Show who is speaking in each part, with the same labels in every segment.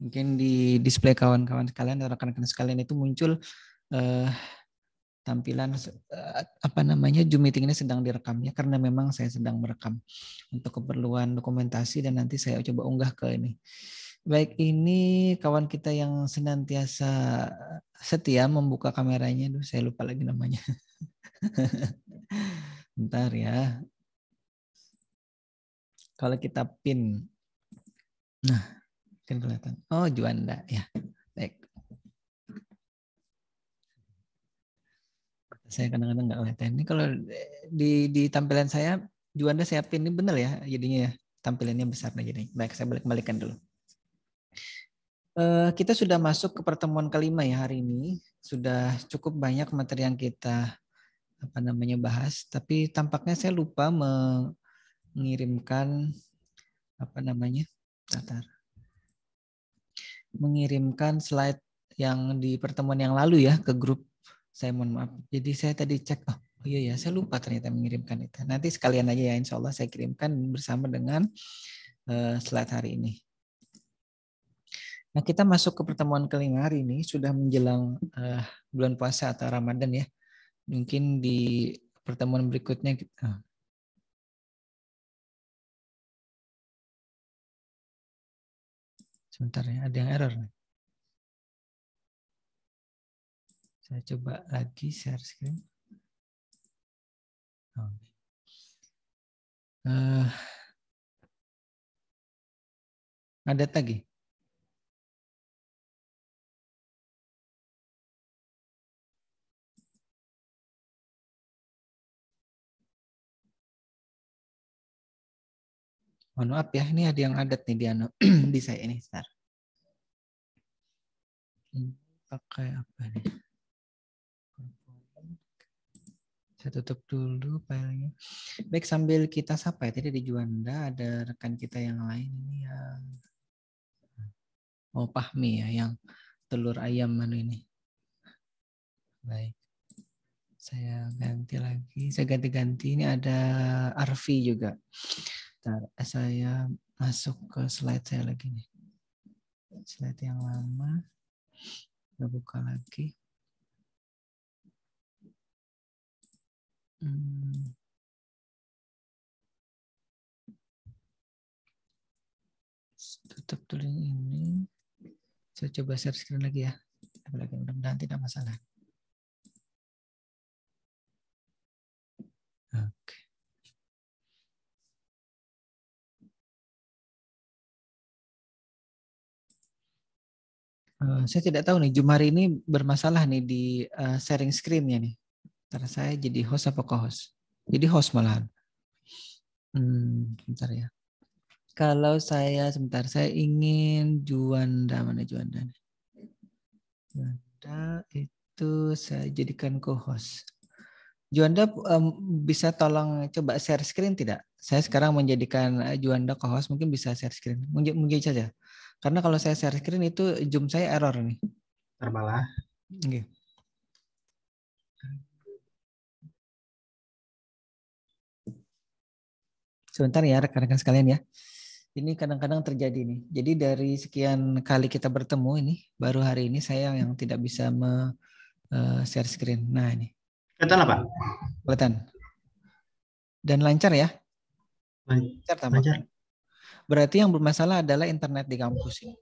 Speaker 1: Mungkin di display kawan-kawan sekalian, rekan-rekan sekalian itu muncul tampilan apa namanya Zoom meeting ini sedang direkam ya, karena memang saya sedang merekam untuk keperluan dokumentasi dan nanti saya coba unggah ke ini. Baik, ini kawan kita yang senantiasa setia membuka kameranya. Duh, saya lupa lagi namanya. Bentar ya. Kalau kita pin. Nah, kan kelihatan. Oh, Juanda ya. Baik. Saya kadang-kadang nggak kelihatan. Ini kalau di tampilan saya, Juanda saya pin ini benar ya jadinya ya. Tampilannya besar nah jadi. Baik, saya balik-balikan dulu. Kita sudah masuk ke pertemuan kelima ya hari ini. Sudah cukup banyak materi yang kita bahas, tapi tampaknya saya lupa mengirimkan mengirimkan slide yang di pertemuan yang lalu ya ke grup. Saya mohon maaf. Jadi saya tadi cek, oh iya ya, saya lupa ternyata mengirimkan itu. Nanti sekalian aja ya, insya Allah saya kirimkan bersama dengan slide hari ini. Nah, kita masuk ke pertemuan kelima hari ini, sudah menjelang bulan puasa atau Ramadan ya. Mungkin di pertemuan berikutnya kita, sebentar ya, ada yang error nih. Saya coba lagi share screen. Oh. Ada lagi. Mohon maaf ya, ini ada yang adat nih di saya ini. Bentar. Pakai apa nih? Saya tutup dulu filenya. Baik, sambil kita sapa ya. Tadi di Juanda ada rekan kita yang lain ini yang Pahmi ya, yang telur ayam ini. Baik. Saya ganti lagi. Saya ganti-ganti. Ini ada Arfi juga. Bentar, saya masuk ke slide saya lagi nih. Slide yang lama. Kita buka lagi. Tutup dulu ini. Saya coba share screen lagi ya. Mudah-mudahan tidak masalah. Oke. Saya tidak tahu nih, Jumari ini bermasalah nih di sharing screen-nya nih. Antara saya jadi host apa co-host? Jadi host malahan. Bentar ya. Kalau sebentar, saya ingin Juanda, mana Juanda? Juanda itu saya jadikan co-host. Juanda bisa tolong coba share screen tidak? Saya sekarang menjadikan Juanda co-host, mungkin bisa share screen. Mungkin saja. Karena kalau saya share screen itu Zoom saya error nih.
Speaker 2: Terbalah.
Speaker 1: Okay. Sebentar ya rekan-rekan sekalian ya. Ini kadang-kadang terjadi nih. Jadi dari sekian kali kita bertemu ini, baru hari ini saya yang tidak bisa share screen. Nah ini.
Speaker 2: Kelihatan apa?
Speaker 1: Kelihatan. Dan lancar ya?
Speaker 2: Lancar.
Speaker 1: Tampaknya. Berarti yang bermasalah adalah internet di kampus ini.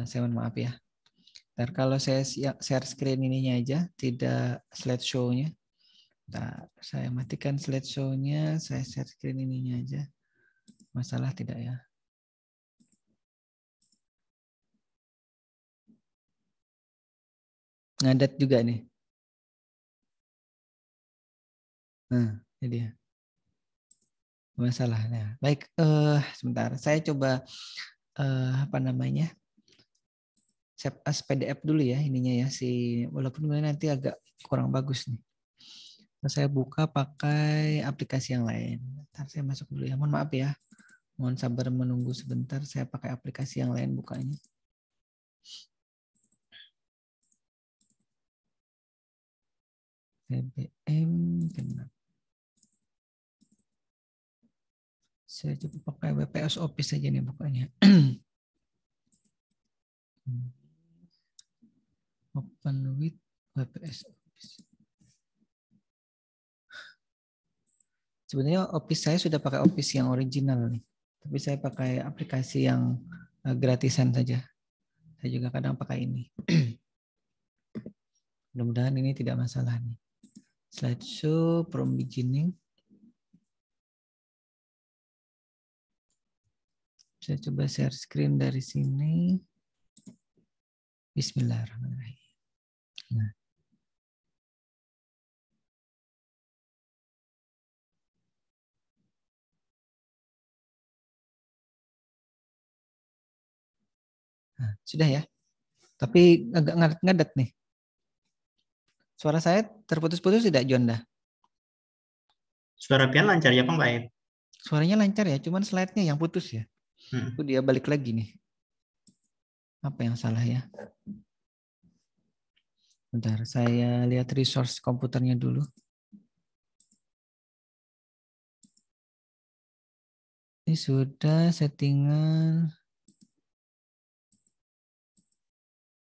Speaker 1: Saya mohon maaf ya. Ntar kalau saya share screen ininya aja, tidak slideshow-nya. Nah, saya matikan slideshow-nya, saya share screen ininya aja. Masalah tidak ya? Ngadat juga nih. Nah, ini dia. Masalahnya. Baik, sebentar. Saya coba save as PDF dulu ya ininya ya walaupun nanti agak kurang bagus nih. Saya buka pakai aplikasi yang lain. Ntar saya masuk dulu ya. Mohon maaf ya. Mohon sabar menunggu sebentar. Saya pakai aplikasi yang lain bukanya. BBM kenapa? Saya coba pakai WPS Office saja nih bukanya. Open with WPS Office. Sebenarnya Office saya sudah pakai Office yang original nih. Tapi saya pakai aplikasi yang gratisan saja. Saya juga kadang pakai ini. Mudah-mudahan ini tidak masalah nih. Slideshow from beginning. Saya coba share screen dari sini. Bismillahirrahmanirrahim. Nah. Nah, sudah ya. Tapi agak ngadet-ngadet nih. Suara saya terputus-putus tidak, Jonda?
Speaker 2: Suara pian lancar ya, Pak? Baik.
Speaker 1: Suaranya lancar ya, cuman slide-nya yang putus ya. Itu dia balik lagi nih. Apa yang salah ya? Bentar, saya lihat resource komputernya dulu. Ini sudah settingan.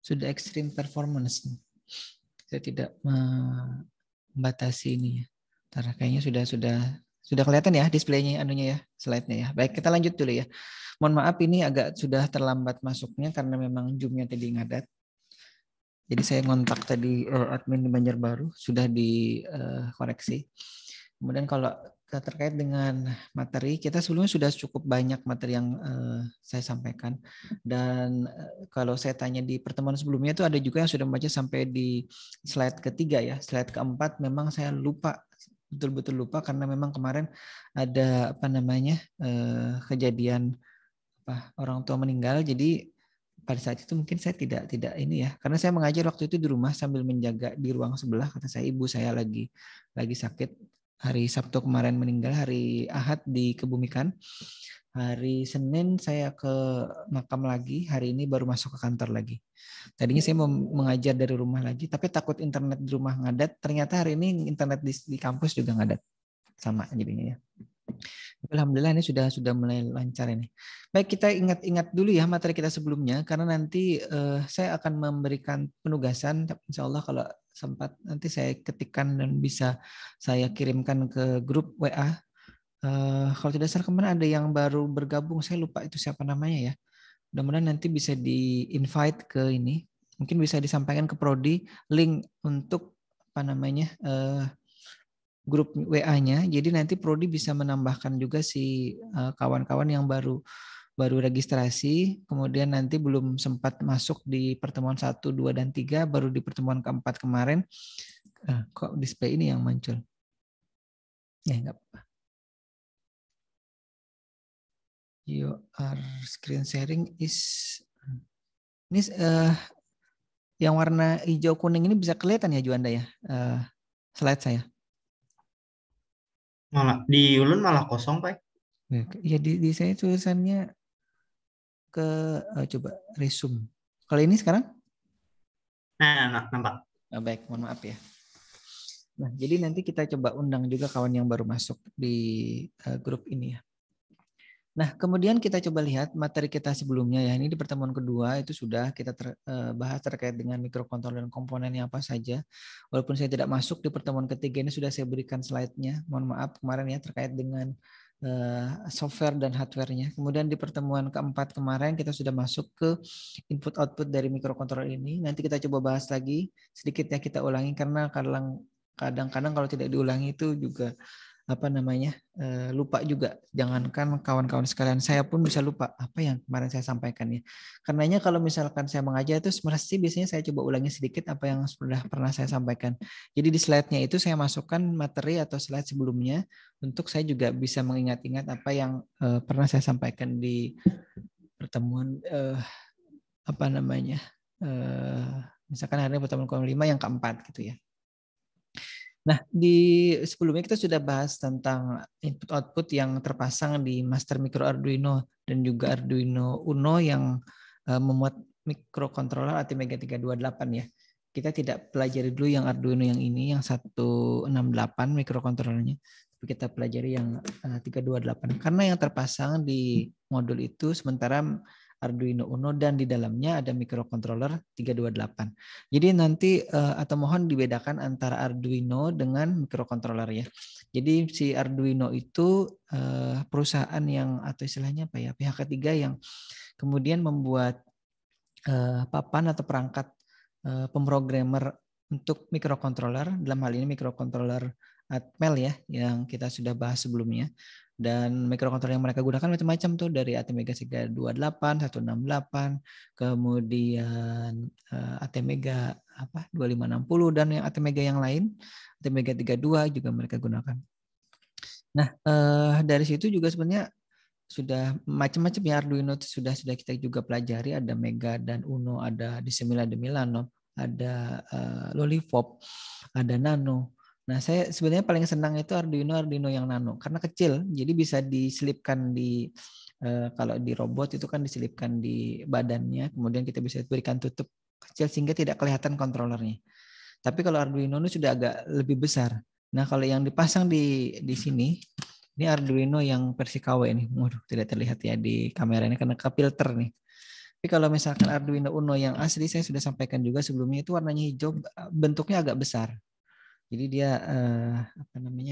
Speaker 1: Sudah extreme performance. Saya tidak membatasi ini ya. Ntar kayaknya sudah kelihatan ya displaynya anunya ya, slide-nya ya. Baik, kita lanjut dulu ya. Mohon maaf ini agak sudah terlambat masuknya karena memang Zoom-nya tadi ngadat. Jadi saya ngontak tadi admin di Banjarbaru, sudah dikoreksi. Kemudian kalau terkait dengan materi, kita sebelumnya sudah cukup banyak materi yang saya sampaikan. Dan kalau saya tanya di pertemuan sebelumnya itu ada juga yang sudah membaca sampai di slide ketiga ya. Slide keempat memang saya lupa, betul-betul lupa karena memang kemarin ada kejadian orang tua meninggal. Jadi pada saat itu mungkin saya tidak ini ya, karena saya mengajar waktu itu di rumah sambil menjaga di ruang sebelah. Kata saya ibu saya lagi sakit. Hari Sabtu kemarin meninggal, hari Ahad dikebumikan. Hari Senin saya ke makam lagi, hari ini baru masuk ke kantor lagi. Tadinya saya mau mengajar dari rumah lagi, tapi takut internet di rumah ngadat. Ternyata hari ini internet di kampus juga ngadat. Sama jadinya ya. Alhamdulillah ini sudah mulai lancar ini. Baik, kita ingat dulu ya materi kita sebelumnya, karena nanti saya akan memberikan penugasan, insya Allah kalau sempat nanti saya ketikkan dan bisa saya kirimkan ke grup WA. Kalau tidak salah kemarin ada yang baru bergabung, saya lupa itu siapa namanya ya. Mudah-mudahan nanti bisa di-invite ke ini, mungkin bisa disampaikan ke Prodi link untuk grup WA-nya. Jadi nanti Prodi bisa menambahkan juga si kawan-kawan yang baru registrasi, kemudian nanti belum sempat masuk di pertemuan 1, 2, dan 3, baru di pertemuan keempat kemarin. Kok display ini yang muncul? Ya, enggak apa-apa. Your screen sharing is... Ini yang warna hijau kuning ini bisa kelihatan ya Juanda ya? Slide saya.
Speaker 2: Malah di Ulun malah kosong, Pak.
Speaker 1: Ya di saya tulisannya ke coba resume. Kalau ini sekarang?
Speaker 2: Nah, nampak.
Speaker 1: Baik, mohon maaf ya. Nah, jadi nanti kita coba undang juga kawan yang baru masuk di grup ini ya. Nah, kemudian kita coba lihat materi kita sebelumnya ya. Ini di pertemuan kedua itu sudah kita bahas terkait dengan mikrokontroler dan komponennya apa saja. Walaupun saya tidak masuk di pertemuan ketiga ini sudah saya berikan slide-nya. Mohon maaf kemarin ya terkait dengan software dan hardware-nya. Kemudian di pertemuan keempat kemarin kita sudah masuk ke input-output dari mikrokontroler ini. Nanti kita coba bahas lagi sedikit ya, kita ulangi karena kadang-kadang kalau tidak diulangi itu juga lupa juga. Jangankan kawan-kawan sekalian, saya pun bisa lupa apa yang kemarin saya sampaikan ya. Karenanya kalau misalkan saya mengajar itu mesti biasanya saya coba ulangi sedikit apa yang sudah pernah saya sampaikan. Jadi di slide-nya itu saya masukkan materi atau slide sebelumnya untuk saya juga bisa mengingat-ingat apa yang pernah saya sampaikan di pertemuan misalkan hari ini pertemuan ke-5 yang keempat gitu ya. Nah, di sebelumnya kita sudah bahas tentang input-output yang terpasang di master micro Arduino dan juga Arduino Uno yang memuat mikrokontroler ATmega 328 ya. Kita tidak pelajari dulu yang Arduino yang ini, yang 168 mikrokontrolernya. Tapi kita pelajari yang 328. Karena yang terpasang di modul itu sementara Arduino Uno, dan di dalamnya ada microcontroller 328. Jadi nanti atau mohon dibedakan antara Arduino dengan microcontroller ya. Jadi si Arduino itu perusahaan yang atau istilahnya apa ya, pihak ketiga yang kemudian membuat papan atau perangkat pemrogramer untuk microcontroller, dalam hal ini microcontroller Atmel ya, yang kita sudah bahas sebelumnya. Dan microcontroller yang mereka gunakan macam-macam tuh, dari ATmega 328, 168, kemudian ATmega 2560, dan yang ATmega yang lain, ATmega 32 juga mereka gunakan. Nah, dari situ juga sebenarnya sudah macam-macam ya Arduino itu sudah kita juga pelajari. Ada Mega dan Uno, ada Dissemila de Milano, ada Lollipop, ada Nano. Nah, saya sebenarnya paling senang itu Arduino yang Nano karena kecil, jadi bisa diselipkan di kalau di robot itu kan diselipkan di badannya, kemudian kita bisa berikan tutup kecil sehingga tidak kelihatan kontrolernya. Tapi kalau Arduino itu sudah agak lebih besar. Nah, kalau yang dipasang di sini, ini Arduino yang versi KW ini. Waduh, tidak terlihat ya di kamera ini karena ke filter nih. Tapi kalau misalkan Arduino Uno yang asli, saya sudah sampaikan juga sebelumnya, itu warnanya hijau, bentuknya agak besar. Jadi dia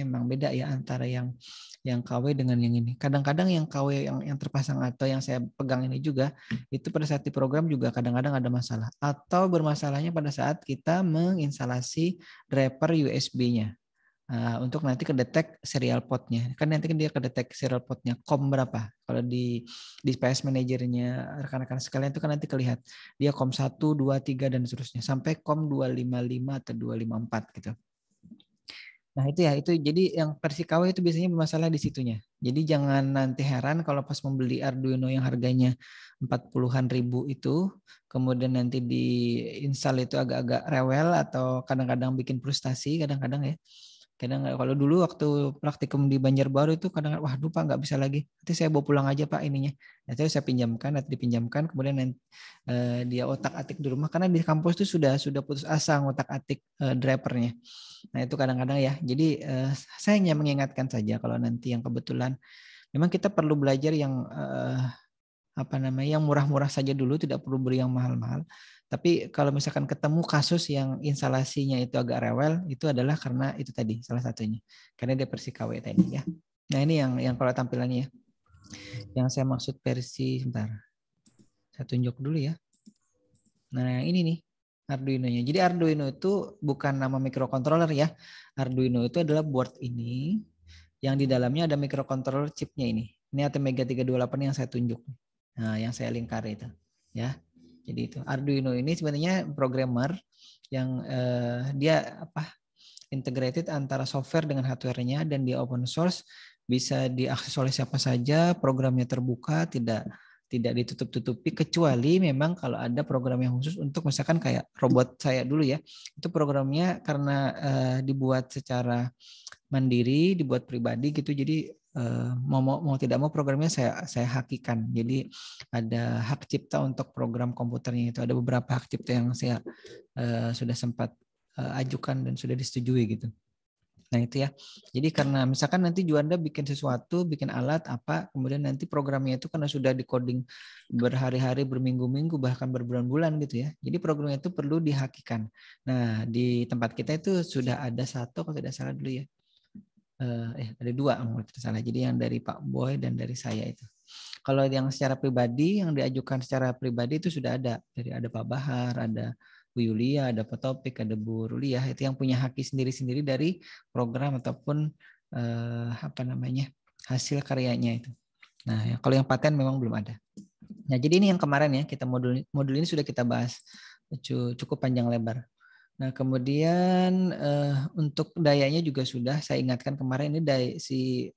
Speaker 1: emang beda ya antara yang KW dengan yang ini. Kadang-kadang yang KW yang terpasang atau yang saya pegang ini juga, itu pada saat diprogram juga kadang-kadang ada masalah. Atau bermasalahnya pada saat kita menginstalasi driver USB-nya. Untuk nanti kedetek serial portnya. Kan nanti dia kedetek serial portnya COM berapa. Kalau di PS Manager-nya rekan-rekan sekalian itu kan nanti kelihatan dia COM 1, 2, 3 dan seterusnya sampai COM 255 atau 254 gitu. Nah itu ya, itu jadi yang versi KW itu biasanya bermasalah di situnya. Jadi jangan nanti heran kalau pas membeli Arduino yang harganya 40-an ribu itu, kemudian nanti diinstal itu agak-agak rewel atau kadang-kadang bikin frustasi, kadang-kadang ya. Kadang kalau dulu waktu praktikum di Banjarbaru itu kadang wah lupa nggak bisa lagi. Nanti saya bawa pulang aja Pak ininya. Nanti saya pinjamkan, nanti dipinjamkan, kemudian nanti, dia otak-atik di rumah karena di kampus itu sudah putus asa ngotak-atik drivernya. Nah itu kadang-kadang ya. Jadi saya hanya mengingatkan saja kalau nanti yang kebetulan memang kita perlu belajar yang yang murah-murah saja dulu, tidak perlu beri yang mahal-mahal. Tapi kalau misalkan ketemu kasus yang instalasinya itu agak rewel, itu adalah karena itu tadi salah satunya. Karena dia versi KW tadi ya. Nah ini yang kalau tampilannya ya. Yang saya maksud versi, sebentar. Saya tunjuk dulu ya. Nah ini nih Arduino-nya. Jadi Arduino itu bukan nama microcontroller ya. Arduino itu adalah board ini yang di dalamnya ada microcontroller chipnya ini. Ini ATmega 328 yang saya tunjuk. Nah, yang saya lingkari itu ya. Jadi itu Arduino ini sebenarnya programmer yang dia integrated antara software dengan hardware-nya, dan dia open source, bisa diakses oleh siapa saja, programnya terbuka, tidak ditutup-tutupi, kecuali memang kalau ada program yang khusus untuk misalkan kayak robot saya dulu ya, itu programnya karena dibuat secara mandiri, dibuat pribadi gitu, jadi mau tidak mau programnya saya hakikan. Jadi ada hak cipta untuk program komputernya itu, ada beberapa hak cipta yang saya sudah sempat ajukan dan sudah disetujui gitu. Nah itu ya. Jadi karena misalkan nanti Juanda bikin sesuatu, bikin alat apa, kemudian nanti programnya itu karena sudah di-coding berhari-hari, berminggu-minggu, bahkan berbulan-bulan gitu ya. Jadi programnya itu perlu dihakikan. Nah di tempat kita itu sudah ada satu, kalau tidak salah dulu ya. Ada dua kalau tidak salah. Jadi yang dari Pak Boy dan dari saya itu. Kalau yang secara pribadi, yang diajukan secara pribadi itu sudah ada. Dari ada Pak Bahar, ada Bu Yulia, ada Pak Topik, ada Bu Ruliah, itu yang punya haki sendiri-sendiri dari program ataupun hasil karyanya itu. Nah, kalau yang paten memang belum ada. Nah, jadi ini yang kemarin ya, kita modul ini sudah kita bahas cukup panjang lebar. Nah, kemudian untuk dayanya juga sudah saya ingatkan kemarin, ini si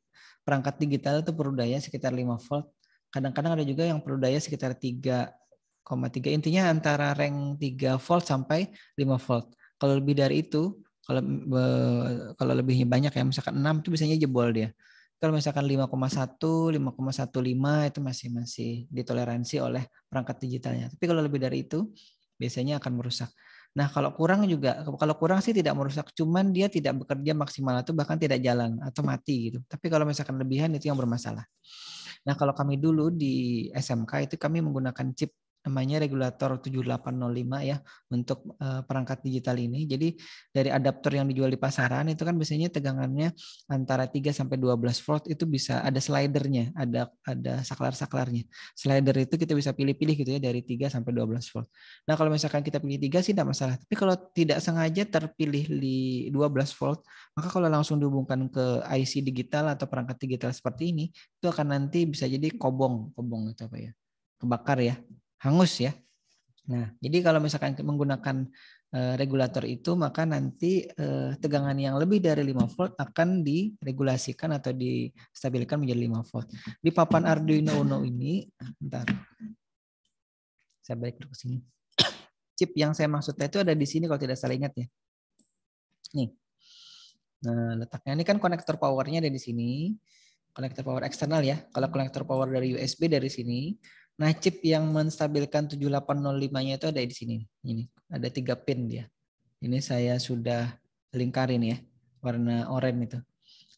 Speaker 1: perangkat digital itu perlu daya sekitar 5 volt. Kadang-kadang ada juga yang perlu daya sekitar 3,3. Intinya antara rank 3 volt sampai 5 volt. Kalau lebih dari itu, kalau lebihnya banyak ya, misalkan 6 itu biasanya jebol dia. Kalau misalkan 5,1, 5,15 itu masih ditoleransi oleh perangkat digitalnya. Tapi kalau lebih dari itu, biasanya akan merusak. Nah, kalau kurang sih tidak merusak, cuman dia tidak bekerja maksimal atau bahkan tidak jalan atau mati gitu. Tapi kalau misalkan lebihan itu yang bermasalah. Nah, kalau kami dulu di SMK itu kami menggunakan chip namanya regulator 7805 ya untuk perangkat digital ini. Jadi dari adaptor yang dijual di pasaran itu kan biasanya tegangannya antara 3 sampai 12 volt, itu bisa ada slidernya, ada saklar-saklarnya. Slider itu kita bisa pilih-pilih gitu ya dari 3 sampai 12 volt. Nah, kalau misalkan kita pilih 3 sih tidak masalah. Tapi kalau tidak sengaja terpilih di 12 volt, maka kalau langsung dihubungkan ke IC digital atau perangkat digital seperti ini, itu akan nanti bisa jadi kobong itu apa ya? Kebakar ya, hangus ya. Nah, jadi kalau misalkan menggunakan regulator itu, maka nanti tegangan yang lebih dari 5 volt akan diregulasikan atau distabilkan menjadi 5 volt. Di papan Arduino Uno ini, bentar. Saya balik ke sini. Chip yang saya maksudnya itu ada di sini kalau tidak salah ingat ya. Nih. Nah, letaknya ini kan konektor powernya ada di sini. Konektor power eksternal ya. Kalau konektor power dari USB dari sini. Nah, chip yang menstabilkan 7805-nya itu ada di sini. Ini ada 3 pin dia. Ini saya sudah lingkarin ya, warna oranye itu.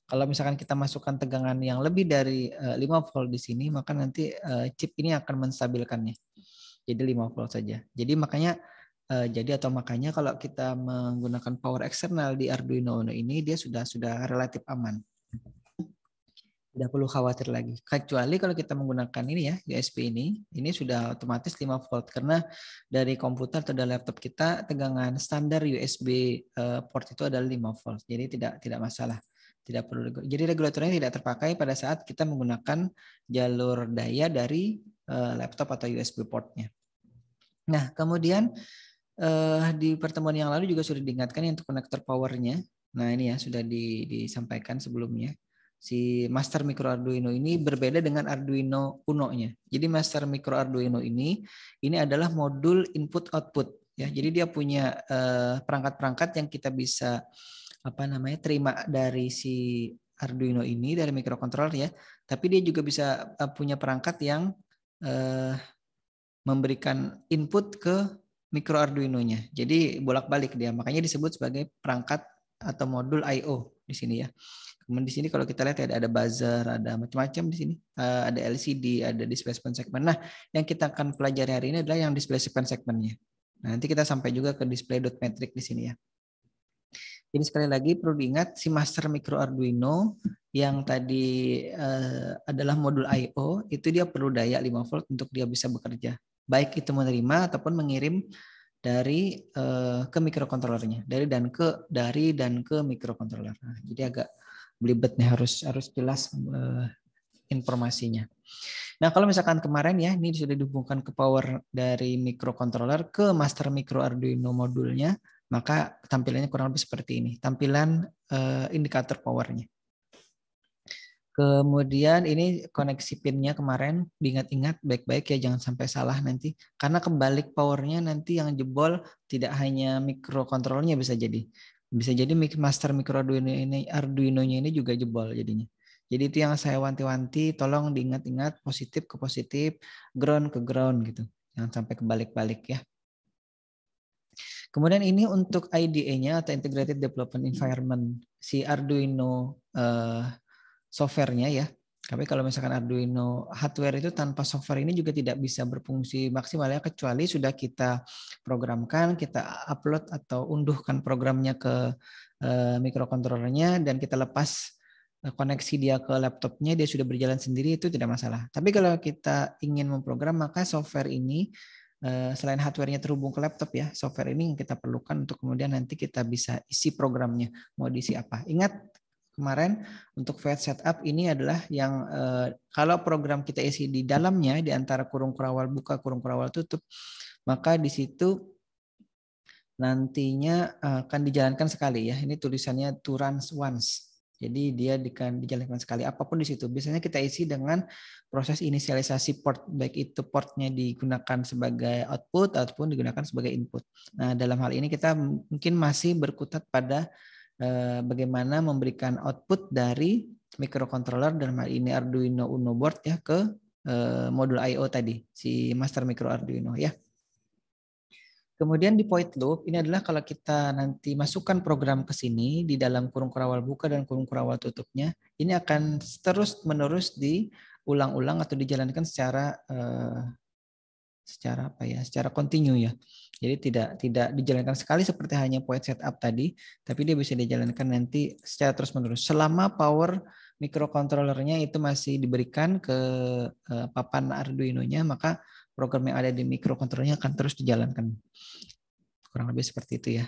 Speaker 1: Kalau misalkan kita masukkan tegangan yang lebih dari 5 volt di sini, maka nanti chip ini akan menstabilkannya. Jadi 5 volt saja. Jadi makanya kalau kita menggunakan power eksternal di Arduino Uno ini, dia sudah relatif aman. Tidak perlu khawatir lagi. Kecuali kalau kita menggunakan ini ya, USB ini sudah otomatis 5 volt karena dari komputer atau dari laptop kita tegangan standar USB port itu adalah 5 volt. Jadi tidak masalah. Tidak perlu. Jadi regulatornya tidak terpakai pada saat kita menggunakan jalur daya dari laptop atau USB portnya. Nah, kemudian di pertemuan yang lalu juga sudah diingatkan untuk konektor powernya. Nah, ini ya sudah disampaikan sebelumnya. Si Master Micro Arduino ini berbeda dengan Arduino Uno-nya. Jadi Master Micro Arduino ini adalah modul input output ya. Jadi dia punya perangkat-perangkat yang kita bisa terima dari si Arduino ini, dari microcontroller ya. Tapi dia juga bisa punya perangkat yang memberikan input ke micro Arduino-nya. Jadi bolak-balik dia. Makanya disebut sebagai perangkat atau modul I/O di sini ya. Kemudian di sini kalau kita lihat ada buzzer, ada macam-macam di sini. Ada LCD, ada displacement segment. Nah, yang kita akan pelajari hari ini adalah yang displacement segmentnya. Nah, nanti kita sampai juga ke display dot metric di sini ya. Jadi sekali lagi perlu diingat si Master Micro Arduino yang tadi adalah modul I/O, itu dia perlu daya 5 volt untuk dia bisa bekerja. Baik itu menerima ataupun mengirim dari ke microcontrollernya, dari dan ke microcontroller. Nah, jadi agak belibet nih, harus jelas informasinya. Nah, kalau misalkan kemarin ya, ini sudah dihubungkan ke power dari microcontroller ke Master Micro Arduino modulnya, maka tampilannya kurang lebih seperti ini. Tampilan indikator powernya. Kemudian ini koneksi pinnya kemarin, diingat-ingat baik-baik ya, jangan sampai salah nanti. Karena kebalik powernya nanti yang jebol tidak hanya microcontrollernya bisa jadi. Bisa jadi Master Micro Arduino-nya ini juga jebol jadinya. Jadi itu yang saya wanti-wanti, tolong diingat-ingat positif ke positif, ground ke ground gitu. Jangan sampai kebalik-balik ya. Kemudian ini untuk IDE-nya atau Integrated Development Environment si Arduino software-nya ya. Tapi kalau misalkan Arduino hardware itu tanpa software ini juga tidak bisa berfungsi maksimal ya, kecuali sudah kita programkan, kita upload atau unduhkan programnya ke microcontrollernya dan kita lepas koneksi dia ke laptopnya, dia sudah berjalan sendiri, itu tidak masalah. Tapi kalau kita ingin memprogram, maka software ini selain hardware-nya terhubung ke laptop ya, software ini yang kita perlukan untuk kemudian nanti kita bisa isi programnya, mau diisi apa. Ingat kemarin untuk fetch setup ini adalah yang kalau program kita isi di dalamnya di antara kurung kurawal buka, kurung kurawal tutup, maka di situ nantinya akan dijalankan sekali ya. Ini tulisannya to run once. Jadi dia dijalankan sekali apapun di situ. Biasanya kita isi dengan proses inisialisasi port, baik itu portnya digunakan sebagai output ataupun digunakan sebagai input. Nah, dalam hal ini kita mungkin masih berkutat pada bagaimana memberikan output dari microcontroller dalam hal ini Arduino Uno board ya ke modul I/O tadi, si Master Micro Arduino ya. Kemudian di point loop ini adalah kalau kita nanti masukkan program ke sini di dalam kurung kurawal buka dan kurung kurawal tutupnya, ini akan terus menerus di ulang-ulang atau dijalankan secara secara kontinu ya. Jadi tidak dijalankan sekali seperti hanya point setup tadi, tapi dia bisa dijalankan nanti secara terus-menerus selama power microcontrollernya itu masih diberikan ke papan Arduino-nya, maka program yang ada di microcontrollernya akan terus dijalankan. Kurang lebih seperti itu ya.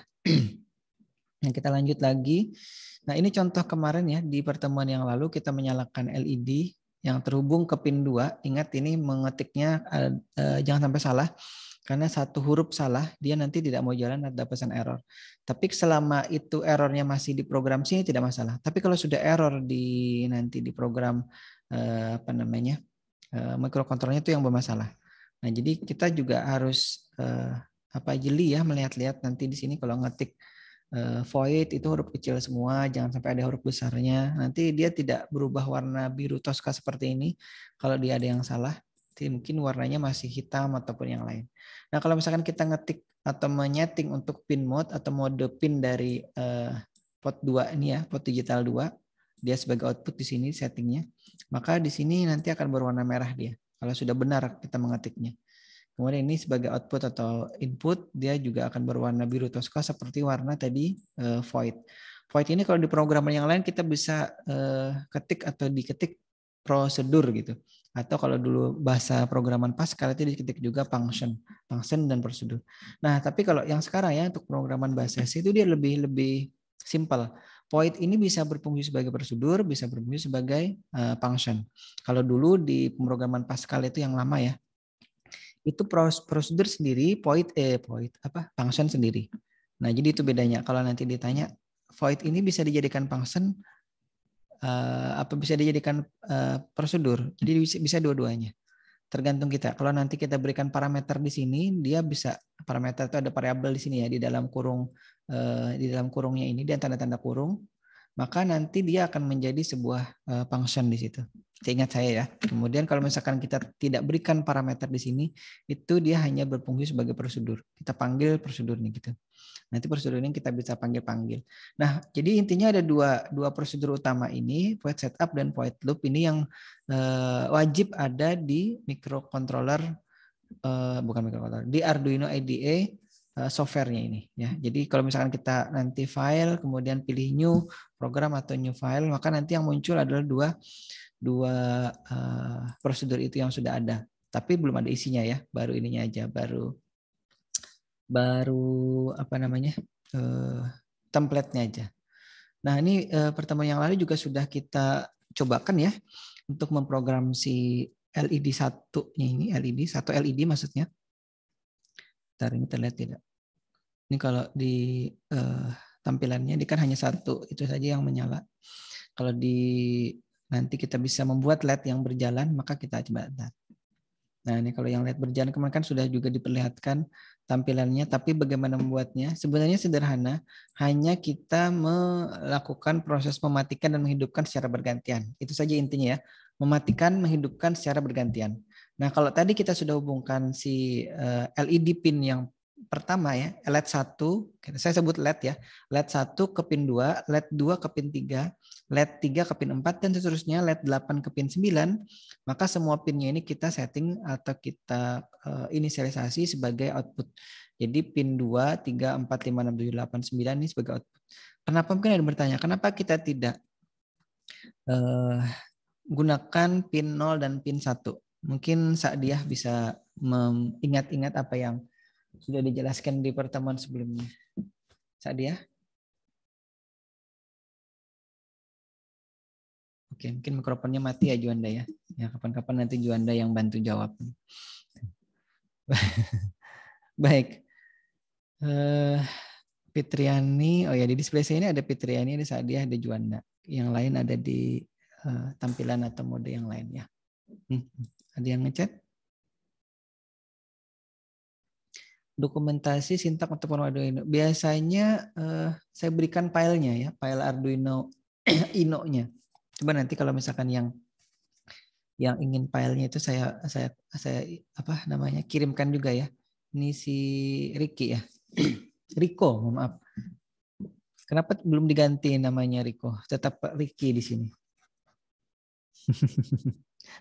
Speaker 1: Nah, kita lanjut lagi. Nah, ini contoh kemarin ya, di pertemuan yang lalu kita menyalakan LED yang terhubung ke pin 2. Ingat ini mengetiknya jangan sampai salah. Karena satu huruf salah, dia nanti tidak mau jalan, ada pesan error. Tapi selama itu errornya masih di program sini tidak masalah. Tapi kalau sudah error nanti di program microcontrollernya itu yang bermasalah. Nah, jadi kita juga harus jeli ya melihat-lihat nanti di sini kalau ngetik void itu huruf kecil semua, jangan sampai ada huruf besarnya. Nanti dia tidak berubah warna biru toska seperti ini. Kalau dia ada yang salah, jadi mungkin warnanya masih hitam ataupun yang lain. Nah, kalau misalkan kita ngetik atau menyeting untuk pin mode atau mode pin dari port 2 ini ya, port digital 2, dia sebagai output di sini settingnya, maka di sini nanti akan berwarna merah dia. Kalau sudah benar kita mengetiknya. Kemudian ini sebagai output atau input, dia juga akan berwarna biru toska seperti warna tadi void. Void ini kalau di programmer yang lain kita bisa ketik atau diketik prosedur gitu. Atau kalau dulu bahasa programan Pascal itu diketik juga function dan prosedur. Nah, tapi kalau yang sekarang ya untuk programan bahasa C itu dia lebih simple. Void ini bisa berfungsi sebagai prosedur, bisa berfungsi sebagai function. Kalau dulu di pemrograman Pascal itu yang lama ya, itu prosedur sendiri, function sendiri. Nah, jadi itu bedanya. Kalau nanti ditanya void ini bisa dijadikan function apa bisa dijadikan prosedur. Jadi bisa dua-duanya. Tergantung kita. Kalau nanti kita berikan parameter di sini, dia bisa parameter itu ada variabel di sini ya di dalam kurung di dalam kurungnya ini dan tanda-tanda kurung, maka nanti dia akan menjadi sebuah function di situ. Ingat saya ya. Kemudian kalau misalkan kita tidak berikan parameter di sini, itu dia hanya berfungsi sebagai prosedur. Kita panggil prosedurnya gitu. Nanti prosedur ini kita bisa panggil-panggil. Nah, jadi intinya ada dua prosedur utama ini, void setup dan void loop ini yang wajib ada di microcontroller bukan microcontroller, di Arduino IDE softwarenya ini ya. Jadi kalau misalkan kita nanti file kemudian pilih new program atau new file, maka nanti yang muncul adalah dua prosedur itu yang sudah ada. Tapi belum ada isinya ya, baru ininya aja, baru template-nya aja. Nah, ini pertemuan yang lalu juga sudah kita cobakan ya untuk memprogram si LED satunya ini, satu LED maksudnya. Bentar, ini terlihat tidak? Ini kalau di tampilannya ini kan hanya satu, itu saja yang menyala. Kalau nanti kita bisa membuat LED yang berjalan, maka kita coba lihat. Nah, ini kalau yang LED berjalan kemarin kan sudah juga diperlihatkan tampilannya, tapi bagaimana membuatnya? Sebenarnya sederhana, hanya kita melakukan proses mematikan dan menghidupkan secara bergantian. Itu saja intinya ya, mematikan, menghidupkan secara bergantian. Nah, kalau tadi kita sudah hubungkan si LED pin yang pertama ya, LED 1, saya sebut LED ya, LED 1 ke pin 2, LED 2 ke pin 3, LED 3 ke pin 4, dan seterusnya LED 8 ke pin 9, maka semua pinnya ini kita setting atau kita inisialisasi sebagai output. Jadi pin 2, 3, 4, 5, 6, 7, 8, 9 ini sebagai output. Kenapa mungkin ada yang bertanya, kenapa kita tidak gunakan pin 0 dan pin 1? Mungkin Sa'diah bisa mengingat-ingat apa yang sudah dijelaskan di pertemuan sebelumnya. Sa'diah? Oke, mungkin mikrofonnya mati ya Juanda ya. Ya, kapan-kapan nanti Juanda yang bantu jawab. Baik. Fitriani, oh ya di display saya ini ada Fitriani, ada Sa'diah, ada Juanda. Yang lain ada di tampilan atau mode yang lain ya. Ada yang ngechat? Dokumentasi sintak untuk Arduino. Biasanya saya berikan filenya ya, file Arduino Ino-nya. Coba nanti kalau misalkan yang ingin filenya itu saya kirimkan juga ya. Ini si Ricky ya. Riko, maaf. Kenapa belum diganti namanya Riko? Tetap Ricky di sini.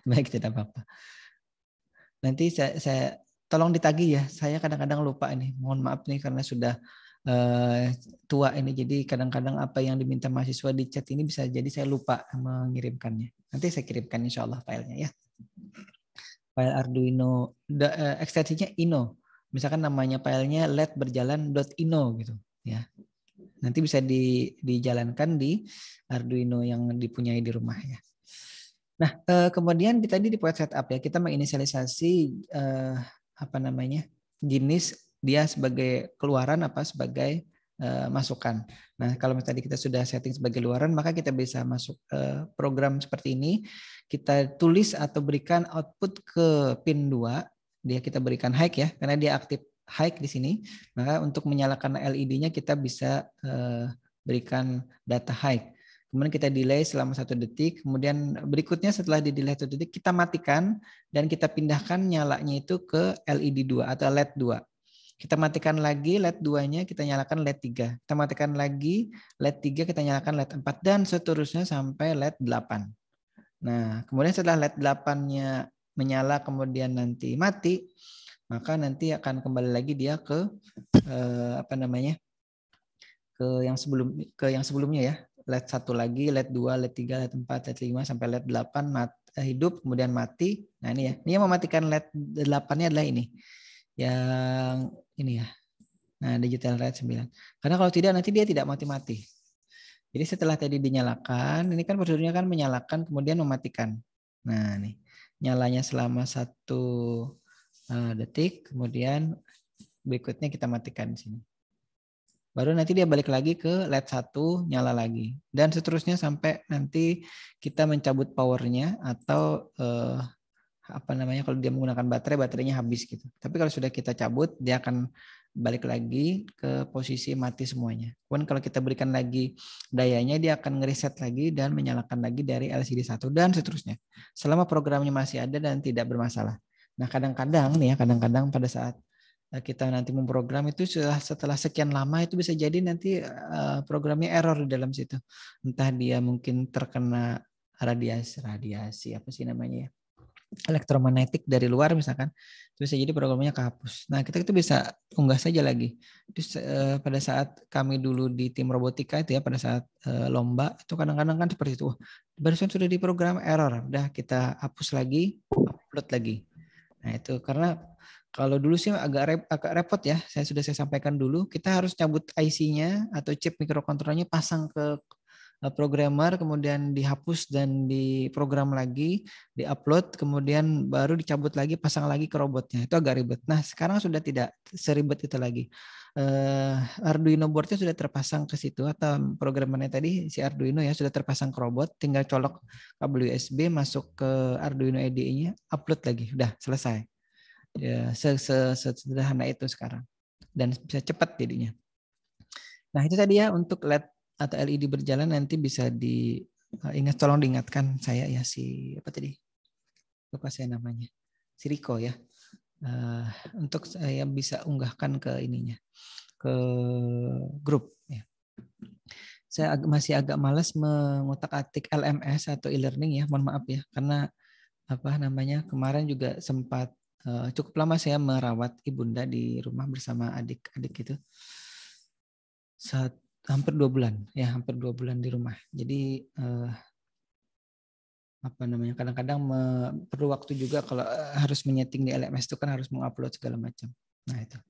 Speaker 1: Baik, tidak apa-apa. Nanti saya tolong ditagih ya. Saya kadang-kadang lupa ini. Mohon maaf nih karena sudah tua ini. Jadi kadang-kadang apa yang diminta mahasiswa di chat ini bisa jadi saya lupa mengirimkannya. Nanti saya kirimkan insya Allah filenya ya. File Arduino, ekstensinya Ino. Misalkan namanya filenya letberjalan.ino gitu ya. Nanti bisa dijalankan di Arduino yang dipunyai di rumah ya. Nah, kemudian tadi di point setup ya, kita menginisialisasi jenis dia sebagai keluaran apa sebagai masukan. Nah, kalau tadi kita sudah setting sebagai luaran, maka kita bisa masuk program seperti ini. Kita tulis atau berikan output ke pin 2, dia kita berikan high ya, karena dia aktif high di sini. Maka untuk menyalakan LED-nya kita bisa berikan data high. Kemudian kita delay selama 1 detik. Kemudian berikutnya setelah di delay 1 detik kita matikan dan kita pindahkan nyalanya itu ke LED 2 atau LED 2. Kita matikan lagi LED 2-nya, kita nyalakan LED 3. Kita matikan lagi LED 3, kita nyalakan LED 4 dan seterusnya sampai LED 8. Nah, kemudian setelah LED 8-nya menyala kemudian nanti mati, maka nanti akan kembali lagi dia ke ke yang sebelumnya ya. LED 1 lagi, LED 2, LED 3, LED 4, LED 5 sampai LED 8 hidup kemudian mati. Nah, ini ya. Ini yang mematikan LED 8-nya adalah ini. Yang ini ya. Nah, digital LED 9. Karena kalau tidak nanti dia tidak mati-mati. Jadi setelah tadi dinyalakan, ini kan prosedurnya kan menyalakan kemudian mematikan. Nah, nih. Nyalanya selama 1 detik, kemudian berikutnya kita matikan di sini. Baru nanti dia balik lagi ke LED 1, nyala lagi. Dan seterusnya sampai nanti kita mencabut powernya atau kalau dia menggunakan baterainya habis gitu. Tapi kalau sudah kita cabut, dia akan balik lagi ke posisi mati semuanya. Kemudian kalau kita berikan lagi dayanya, dia akan ngereset lagi dan menyalakan lagi dari LCD 1 dan seterusnya. Selama programnya masih ada dan tidak bermasalah. Nah, kadang-kadang pada saat kita nanti memprogram itu setelah sekian lama itu bisa jadi nanti programnya error di dalam situ. Entah dia mungkin terkena radiasi apa sih namanya ya, elektromagnetik dari luar misalkan, itu bisa jadi programnya kehapus. Nah, kita itu bisa unggah saja lagi. Terus pada saat kami dulu di tim robotika itu ya, pada saat lomba itu kadang-kadang kan seperti itu. Barusan sudah diprogram error, udah kita hapus lagi, upload lagi. Nah, itu karena kalau dulu sih agak repot ya. Saya sampaikan dulu, kita harus cabut IC-nya atau chip mikrokontrolernya, pasang ke programmer, kemudian dihapus dan diprogram lagi, diupload, kemudian baru dicabut lagi, pasang lagi ke robotnya. Itu agak ribet. Nah, sekarang sudah tidak seribet itu lagi. Arduino boardnya sudah terpasang ke situ, atau programmernya tadi si Arduino ya sudah terpasang ke robot, tinggal colok kabel USB masuk ke Arduino IDE-nya, upload lagi, udah selesai. Ya, sesederhana itu sekarang dan bisa cepat jadinya. Nah, itu tadi ya untuk LED atau LED berjalan. Nanti bisa tolong diingatkan saya ya, si apa tadi, lupa saya namanya, si Riko ya, untuk saya bisa unggahkan ke ininya, ke grup ya. Saya masih agak malas mengotak-atik LMS atau e-learning ya, mohon maaf ya, karena kemarin juga sempat cukup lama saya merawat ibunda di rumah bersama adik-adik itu. Hampir 2 bulan ya, hampir 2 bulan di rumah. Jadi kadang-kadang perlu waktu juga kalau harus menyeting di LMS itu kan harus mengupload segala macam. Nah, itu.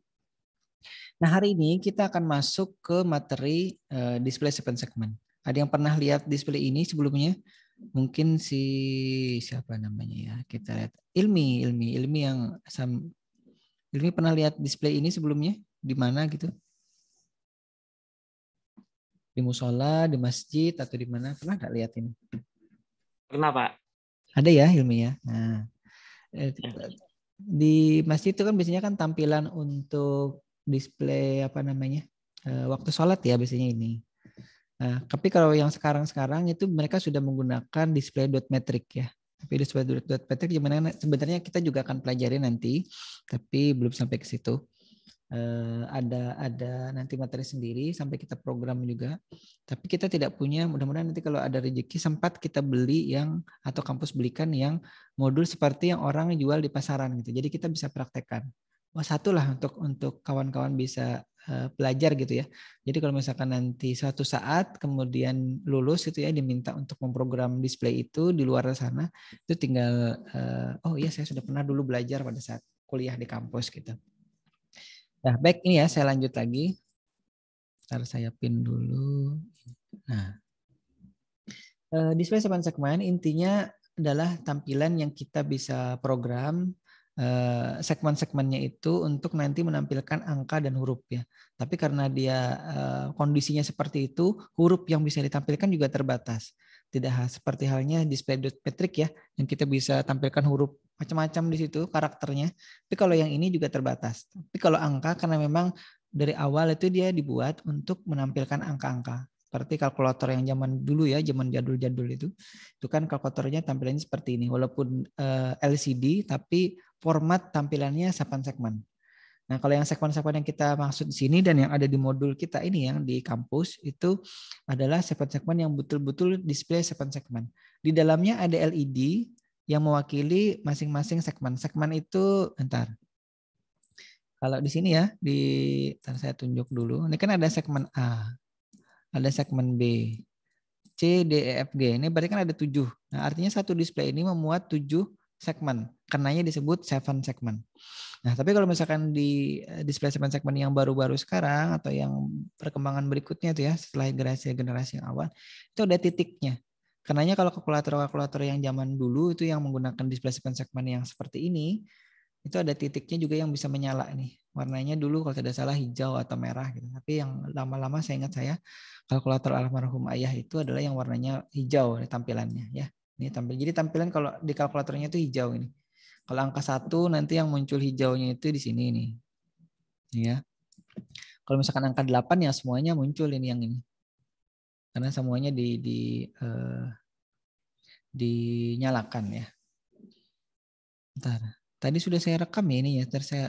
Speaker 1: Nah, hari ini kita akan masuk ke materi display 7 segment. Ada yang pernah lihat display ini sebelumnya? Mungkin siapa namanya ya, kita lihat Ilmi pernah lihat display ini sebelumnya di mana gitu, di musola, di masjid atau di mana, pernah nggak lihat ini?
Speaker 2: Pernah, Pak.
Speaker 1: Ada ya Ilmi ya. Nah, di masjid itu kan biasanya kan tampilan untuk display waktu sholat ya biasanya ini. Nah, tapi kalau yang sekarang itu mereka sudah menggunakan display dot metric ya. Tapi display dot metric gimana sebenarnya kita juga akan pelajari nanti, tapi belum sampai ke situ. ada nanti materi sendiri sampai kita program juga. Tapi kita tidak punya, mudah-mudahan nanti kalau ada rezeki sempat kita beli yang atau kampus belikan yang modul seperti yang orang jual di pasaran gitu. Jadi kita bisa praktekkan. Satu lah untuk kawan-kawan bisa belajar gitu ya. Jadi kalau misalkan nanti suatu saat kemudian lulus itu ya diminta untuk memprogram display itu di luar sana, itu tinggal oh iya saya sudah pernah dulu belajar pada saat kuliah di kampus gitu. Nah, baik ini ya saya lanjut lagi. Ntar saya pin dulu. Nah, display segmen intinya adalah tampilan yang kita bisa program segmen-segmennya itu untuk nanti menampilkan angka dan huruf ya. Tapi karena dia kondisinya seperti itu, huruf yang bisa ditampilkan juga terbatas. Tidak seperti halnya display.metric ya, yang kita bisa tampilkan huruf macam-macam di situ karakternya. Tapi kalau yang ini juga terbatas. Tapi kalau angka karena memang dari awal itu dia dibuat untuk menampilkan angka-angka. Seperti kalkulator yang zaman dulu ya, zaman jadul-jadul itu kan kalkulatornya tampilannya seperti ini. Walaupun LCD tapi format tampilannya 8 segmen. Nah, kalau yang segmen-segmen yang kita maksud di sini dan yang ada di modul kita ini yang di kampus itu adalah segmen-segmen yang betul-betul display 8 segmen. Di dalamnya ada LED yang mewakili masing-masing segmen. Segmen itu kalau di sini ya, ntar saya tunjuk dulu. Ini kan ada segmen A, ada segmen B, C, D, E, F, G. Ini berarti kan ada 7. Nah, artinya satu display ini memuat 7 segmen. Karenanya disebut 7 segmen. Nah, tapi kalau misalkan di display segmen-segmen yang baru-baru sekarang atau yang perkembangan berikutnya itu ya, setelah generasi yang awal, itu ada titiknya. Karenanya kalau kalkulator yang zaman dulu itu yang menggunakan display segmen-segmen yang seperti ini, itu ada titiknya juga yang bisa menyala nih. Warnanya dulu kalau tidak salah hijau atau merah gitu. Tapi yang lama-lama saya ingat kalkulator almarhum ayah itu adalah yang warnanya hijau tampilannya ya. Ini jadi tampilan kalau di kalkulatornya itu hijau ini. Kalau angka 1 nanti yang muncul hijaunya itu di sini nih. Ya. Kalau misalkan angka 8 ya semuanya muncul ini yang ini. Karena semuanya dinyalakan ya. Bentar. Tadi sudah saya rekam ya ini ya. Ntar saya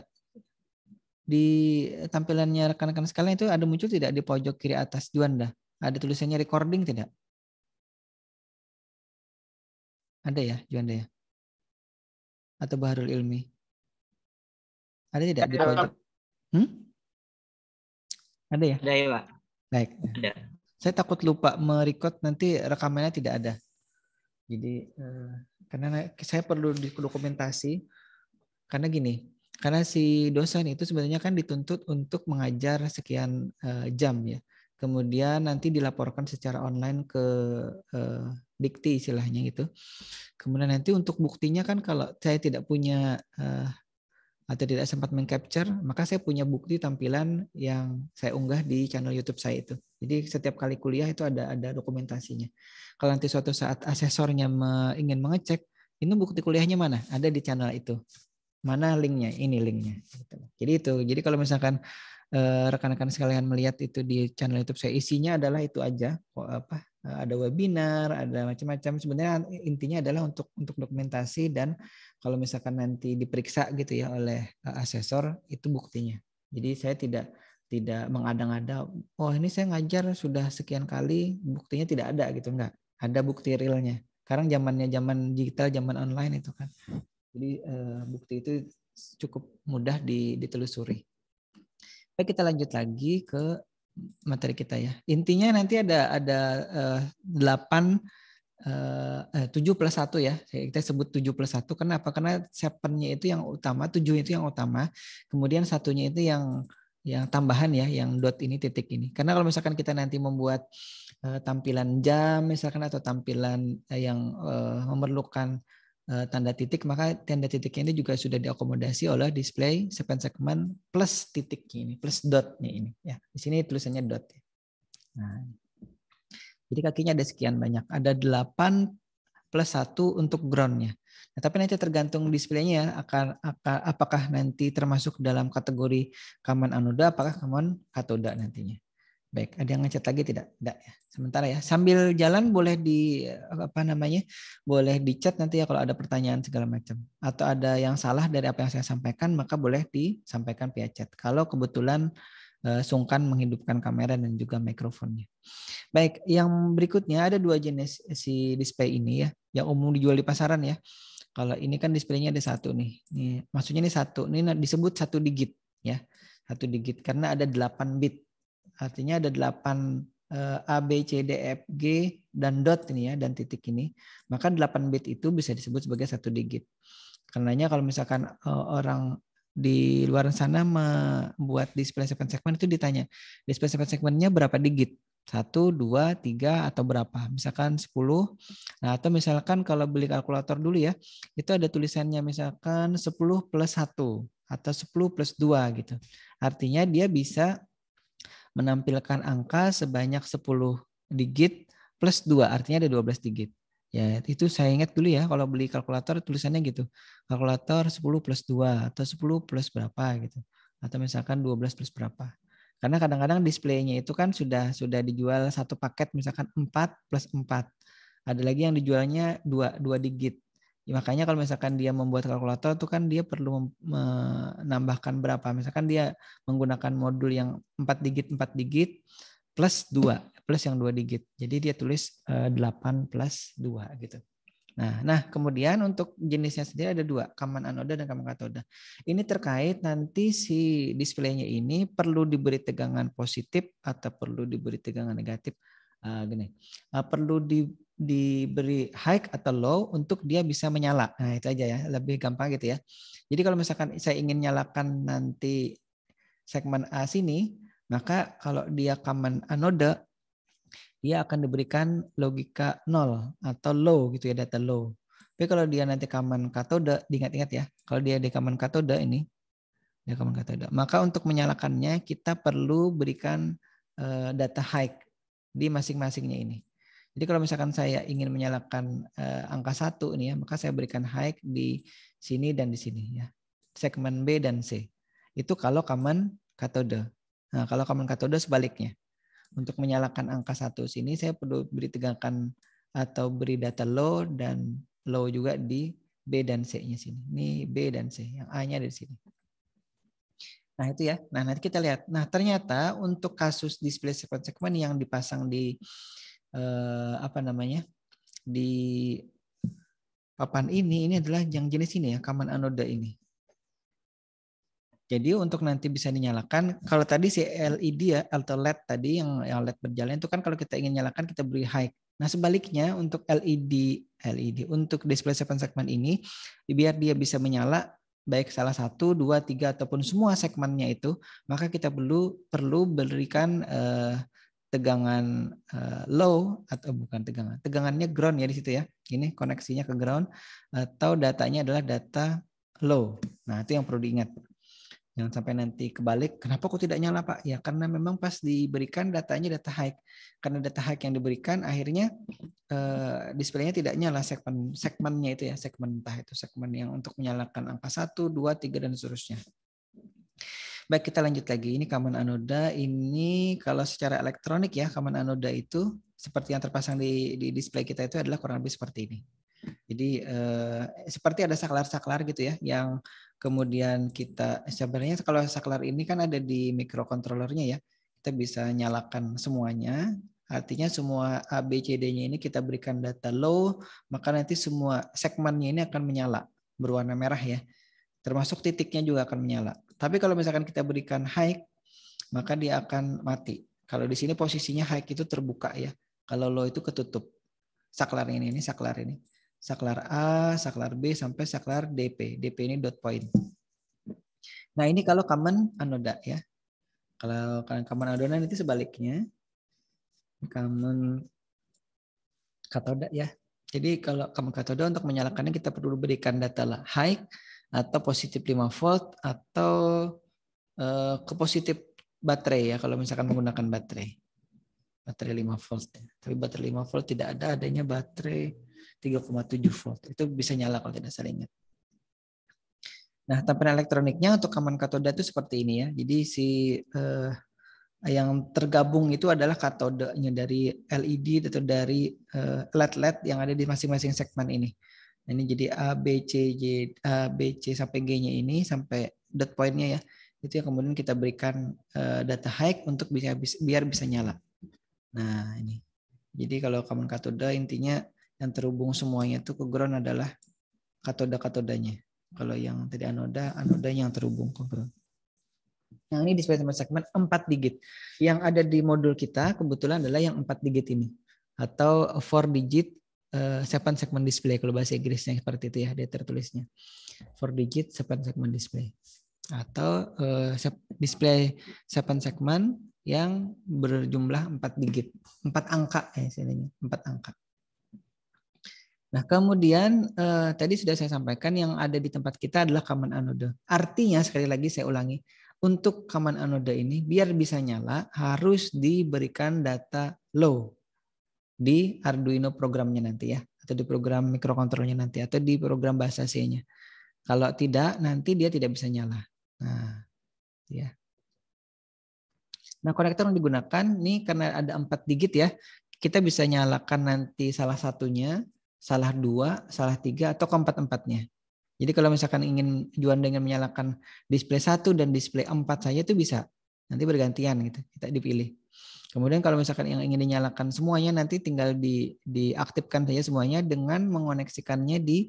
Speaker 1: di tampilannya rekan-rekan sekalian itu ada muncul tidak di pojok kiri atas Juanda? Ada tulisannya recording tidak? Ada ya Juanda ya? Atau Baharul Ilmi? Ada tidak di pojok? Ada ya?
Speaker 2: Ada ya Pak.
Speaker 1: Baik.
Speaker 2: Ada.
Speaker 1: Saya takut lupa merecord nanti rekamannya tidak ada. Jadi karena saya perlu dokumentasi karena gini, karena si dosen itu sebenarnya kan dituntut untuk mengajar sekian jam ya. Kemudian nanti dilaporkan secara online ke dikti istilahnya gitu. Kemudian nanti untuk buktinya kan kalau saya tidak punya atau tidak sempat mengcapture, maka saya punya bukti tampilan yang saya unggah di channel YouTube saya itu. Jadi setiap kali kuliah itu ada dokumentasinya. Kalau nanti suatu saat asesornya ingin mengecek, ini bukti kuliahnya mana? Ada di channel itu. Mana linknya? Ini linknya. Jadi itu. Jadi kalau misalkan rekan-rekan sekalian melihat itu di channel YouTube saya, isinya adalah itu aja. Ada webinar, ada macam-macam. Sebenarnya intinya adalah untuk dokumentasi dan kalau misalkan nanti diperiksa gitu ya oleh asesor itu buktinya. Jadi saya tidak mengada-ngada. Oh ini saya ngajar sudah sekian kali, buktinya tidak ada gitu enggak. Ada bukti realnya. Sekarang zamannya zaman digital, zaman online itu kan. Jadi bukti itu cukup mudah ditelusuri. Baik, kita lanjut lagi ke materi kita ya. Intinya nanti ada 7 plus 1 ya. Kita sebut 7 plus 1. Kenapa? Karena 7-nya itu yang utama, 7 itu yang utama. Kemudian 1-nya itu yang tambahan ya, yang dot ini, titik ini. Karena kalau misalkan kita nanti membuat tampilan jam misalkan atau tampilan yang memerlukan tanda titik, maka tanda titiknya ini juga sudah diakomodasi oleh display segmen plus titiknya ini, plus dotnya ini ya. Di sini tulisannya dot. Nah, jadi kakinya ada sekian banyak, ada 8 plus 1 untuk groundnya. Nah, tapi nanti tergantung displaynya ya, apakah nanti termasuk dalam kategori kaman anoda, apakah kaman katoda nantinya. Baik, ada yang ngechat lagi tidak? Tidak ya. Sementara ya. Sambil jalan boleh boleh di chat nanti ya kalau ada pertanyaan segala macam. Atau ada yang salah dari apa yang saya sampaikan, maka boleh disampaikan via chat. Kalau kebetulan sungkan menghidupkan kamera dan juga mikrofonnya. Baik, yang berikutnya ada 2 jenis si display ini ya, yang umum dijual di pasaran ya. Kalau ini kan displaynya ada 1 nih. Maksudnya ini 1. Ini disebut 1 digit ya. 1 digit karena ada 8 bit. Artinya ada 8 A, B, C, D, F, G, dan dot ini ya, dan titik ini. Maka 8 bit itu bisa disebut sebagai 1 digit. Karenanya kalau misalkan orang di luar sana membuat display 7 segmen itu ditanya, display 7 segmennya berapa digit? 1, 2, 3, atau berapa? Misalkan 10. Nah, atau misalkan kalau beli kalkulator dulu ya, itu ada tulisannya misalkan 10 plus 1 atau 10 plus 2 gitu. Artinya dia bisa menampilkan angka sebanyak 10 digit plus 2, artinya ada 12 digit. Ya, itu saya ingat dulu ya kalau beli kalkulator tulisannya gitu. Kalkulator 10 plus 2 atau 10 plus berapa gitu. Atau misalkan 12 plus berapa. Karena kadang-kadang displaynya itu kan sudah dijual satu paket misalkan 4 plus 4. Ada lagi yang dijualnya 2 digit. Ya, makanya kalau misalkan dia membuat kalkulator itu kan dia perlu menambahkan berapa. Misalkan dia menggunakan modul yang 4 digit plus 2, plus yang 2 digit. Jadi dia tulis 8 plus 2 gitu. Nah, kemudian untuk jenisnya sendiri ada 2, kaman anoda dan kaman katoda. Ini terkait nanti si displaynya ini perlu diberi tegangan positif atau perlu diberi tegangan negatif. Perlu diberi high atau low untuk dia bisa menyala. Nah, itu aja ya, lebih gampang gitu ya. Jadi kalau misalkan saya ingin nyalakan nanti segmen A sini, maka kalau dia kaman anoda, dia akan diberikan logika 0 atau low gitu ya, data low. Tapi kalau dia nanti kaman katoda, diingat-ingat ya, kalau dia di kaman katoda ini, dia kaman katoda, maka untuk menyalakannya kita perlu berikan data high di masing-masingnya ini. Jadi kalau misalkan saya ingin menyalakan angka 1 ini ya, maka saya berikan high di sini dan di sini ya. Segmen B dan C. Itu kalau kaman katode. Nah, kalau kaman katode sebaliknya. Untuk menyalakan angka 1 sini saya perlu beri tegangan atau beri data low dan low juga di B dan C-nya sini. Ini B dan C, yang A-nya ada di sini. Nah, itu ya. Nah, nanti kita lihat. Nah, ternyata untuk kasus display segmen yang dipasang di di papan ini adalah yang jenis ini ya, kaman anoda ini. Jadi untuk nanti bisa dinyalakan, kalau tadi si LED ya, atau LED tadi yang LED berjalan itu kan kalau kita ingin nyalakan kita beri high. Nah sebaliknya untuk LED untuk display 7 segmen ini, biar dia bisa menyala baik salah 1, 2, 3 ataupun semua segmennya itu, maka kita perlu berikan tegangan low atau bukan tegangannya ground ya di situ ya. Ini koneksinya ke ground atau datanya adalah data low. Nah itu yang perlu diingat. Jangan sampai nanti kebalik, kenapa kok tidak nyala Pak? Ya karena memang pas diberikan datanya data high. Karena data high yang diberikan akhirnya displaynya tidak nyala segmennya itu ya, segmen entah itu segmen yang untuk menyalakan angka 1, 2, 3 dan seterusnya. Baik, kita lanjut lagi. Ini kaman anoda. Ini kalau secara elektronik ya, kaman anoda itu seperti yang terpasang di display kita itu adalah kurang lebih seperti ini. Jadi seperti ada saklar-saklar gitu ya, yang kemudian kita sebenarnya kalau saklar ini kan ada di microcontrollernya ya, kita bisa nyalakan semuanya. Artinya semua A, B, C, D-nya ini kita berikan data low, maka nanti semua segmennya ini akan menyala berwarna merah ya. Termasuk titiknya juga akan menyala. Tapi kalau misalkan kita berikan high, maka dia akan mati. Kalau di sini posisinya high itu terbuka ya. Kalau low itu ketutup. Saklar ini saklar ini. Saklar A, saklar B, sampai saklar DP. DP ini dot point. Nah ini kalau kaman anoda ya. Kalau kaman anoda nanti sebaliknya. Kaman katoda ya. Jadi kalau kaman katoda untuk menyalakannya kita perlu berikan data high atau positif 5 volt atau ke positif baterai ya kalau misalkan menggunakan baterai 5 volt. Tapi baterai 5 volt tidak ada, adanya baterai 3,7 volt. Itu bisa nyala kalau tidak salah ingat. Nah, tampilan elektroniknya untuk kaman katoda itu seperti ini ya. Jadi si yang tergabung itu adalah katodenya dari LED atau dari LED yang ada di masing-masing segmen ini. Ini jadi A, B, C, A, B, C sampai G-nya ini sampai dot point-nya ya. Itu yang kemudian kita berikan data high untuk biar bisa nyala. Nah, ini. Jadi kalau common katode intinya yang terhubung semuanya itu ke ground adalah katoda-katodanya. Kalau yang tadi anodanya yang terhubung ke ground. Yang ini display segmen 4 digit. Yang ada di modul kita kebetulan adalah yang 4 digit ini. Atau 4 digit 7 segment display. Kalau bahasa Inggrisnya seperti itu ya, dia tertulisnya. 4 digit 7 segment display. Atau display 7 segment yang berjumlah 4 digit. 4 angka ya istilahnya. 4 angka. Nah kemudian tadi sudah saya sampaikan yang ada di tempat kita adalah common anode. Artinya sekali lagi saya ulangi. Untuk common anode ini biar bisa nyala harus diberikan data low di Arduino programnya nanti ya, atau di program mikrokontrolernya nanti, atau di program bahasa C-nya. Kalau tidak nanti dia tidak bisa nyala. Nah, ya. Nah konektor yang digunakan nih karena ada 4 digit ya, kita bisa nyalakan nanti salah satunya, salah 2, salah 3 atau keempat-empatnya. Jadi kalau misalkan Juanda ingin menyalakan display 1 dan display 4 saja itu bisa. Nanti bergantian gitu, kita dipilih. Kemudian kalau misalkan yang ingin dinyalakan semuanya nanti tinggal diaktifkan saja semuanya dengan mengoneksikannya di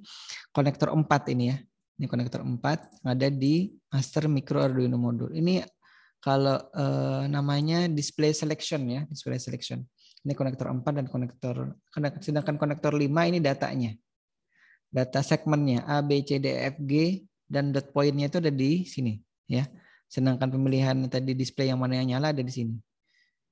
Speaker 1: konektor 4 ini ya. Ini konektor 4 ada di master micro Arduino module. Ini kalau namanya display selection ya, display selection. Ini konektor 4 dan sedangkan konektor 5 ini datanya. Data segmennya A, B, C, D, E, F, G dan dot point-nya itu ada di sini ya. Sedangkan pemilihan tadi display yang mana yang nyala ada di sini.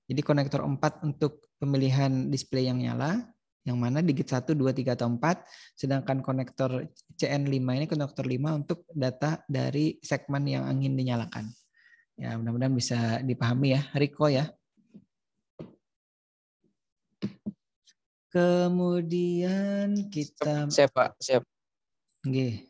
Speaker 1: Jadi konektor 4 untuk pemilihan display yang nyala, yang mana digit 1, 2, 3 atau 4, sedangkan konektor CN5 ini konektor 5 untuk data dari segmen yang ingin dinyalakan. Ya, mudah-mudahan bisa dipahami ya, Riko ya. Kemudian kita
Speaker 2: Siap, Pak. Siap.
Speaker 1: Oke.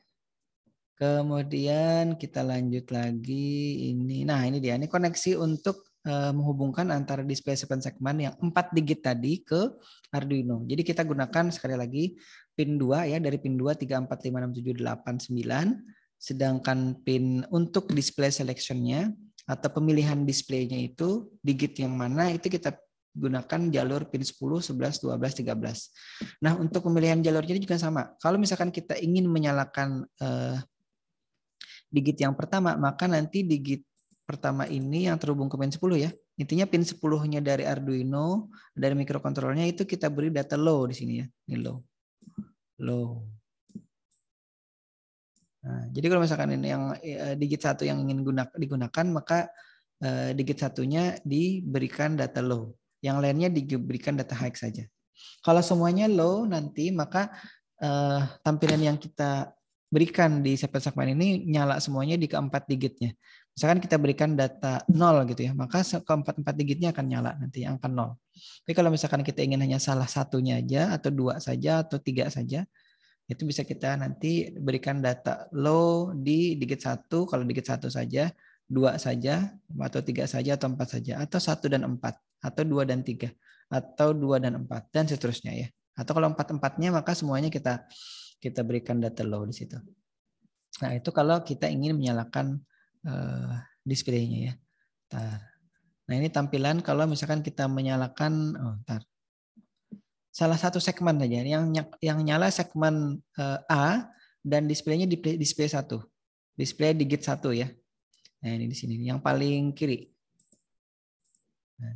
Speaker 1: Kemudian kita lanjut lagi ini. Nah, ini dia. Ini koneksi untuk menghubungkan antara display segmen yang 4 digit tadi ke Arduino. Jadi kita gunakan sekali lagi pin 2 ya, dari pin 2 3 4 5 6 7 8 9. Sedangkan pin untuk display selection-nya atau pemilihan displaynya itu digit yang mana itu kita gunakan jalur pin 10, 11, 12, 13. Nah, untuk pemilihan jalurnya juga sama. Kalau misalkan kita ingin menyalakan digit yang pertama, maka nanti digit pertama ini yang terhubung ke pin 10 ya. Intinya pin 10-nya dari Arduino, dari mikrokontrolernya itu kita beri data low di sini ya. Ini low. Low. Nah, jadi kalau misalkan ini yang digit 1 yang ingin digunakan, maka digit satunya diberikan data low. Yang lainnya diberikan data high saja. Kalau semuanya low nanti maka tampilan yang kita berikan di segmen ini nyala semuanya di keempat digitnya. Misalkan kita berikan data 0 gitu ya, maka keempat-empat digitnya akan nyala nanti angka 0. Tapi kalau misalkan kita ingin hanya salah satunya aja atau 2 saja atau 3 saja, itu bisa kita nanti berikan data low di digit 1 kalau digit 1 saja, 2 saja, atau 3 saja, atau 4 saja, atau 1 dan 4, atau 2 dan 3, atau 2 dan 4, dan seterusnya ya. Atau kalau 4-4-nya maka semuanya kita berikan data low di situ. Nah itu kalau kita ingin menyalakan display-nya ya. Nah ini tampilan kalau misalkan kita menyalakan, salah satu segmen saja. Yang nyala segmen A dan displaynya display 1. Display digit 1 ya. Nah ini di sini yang paling kiri. Nah,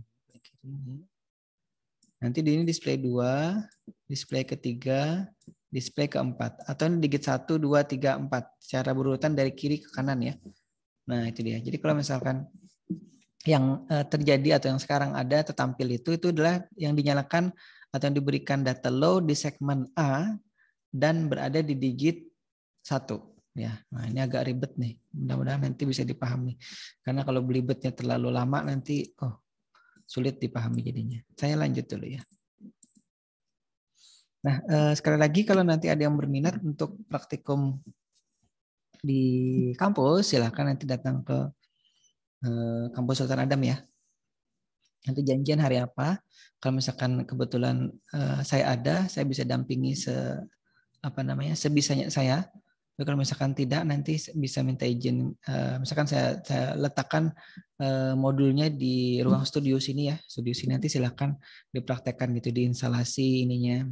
Speaker 1: nanti di ini display 2, display ketiga, display keempat. Atau ini digit 1, 2, 3, 4. Secara berurutan dari kiri ke kanan ya. Nah itu dia. Jadi kalau misalkan yang terjadi atau yang sekarang ada atau tampil itu adalah yang dinyalakan atau yang diberikan data low di segmen A dan berada di digit 1. Ya, nah ini agak ribet nih. Mudah-mudahan nanti bisa dipahami. Karena kalau belibetnya terlalu lama nanti sulit dipahami jadinya. Saya lanjut dulu ya. Nah, sekali lagi kalau nanti ada yang berminat untuk praktikum di kampus, silakan nanti datang ke kampus Sultan Adam ya. Nanti janjian hari apa. Kalau misalkan kebetulan saya ada, saya bisa dampingi sebisanya saya. Tapi kalau misalkan tidak, nanti bisa minta izin. Misalkan saya letakkan modulnya di ruang studio sini ya. Studio sini nanti silakan dipraktekkan gitu di instalasi ininya.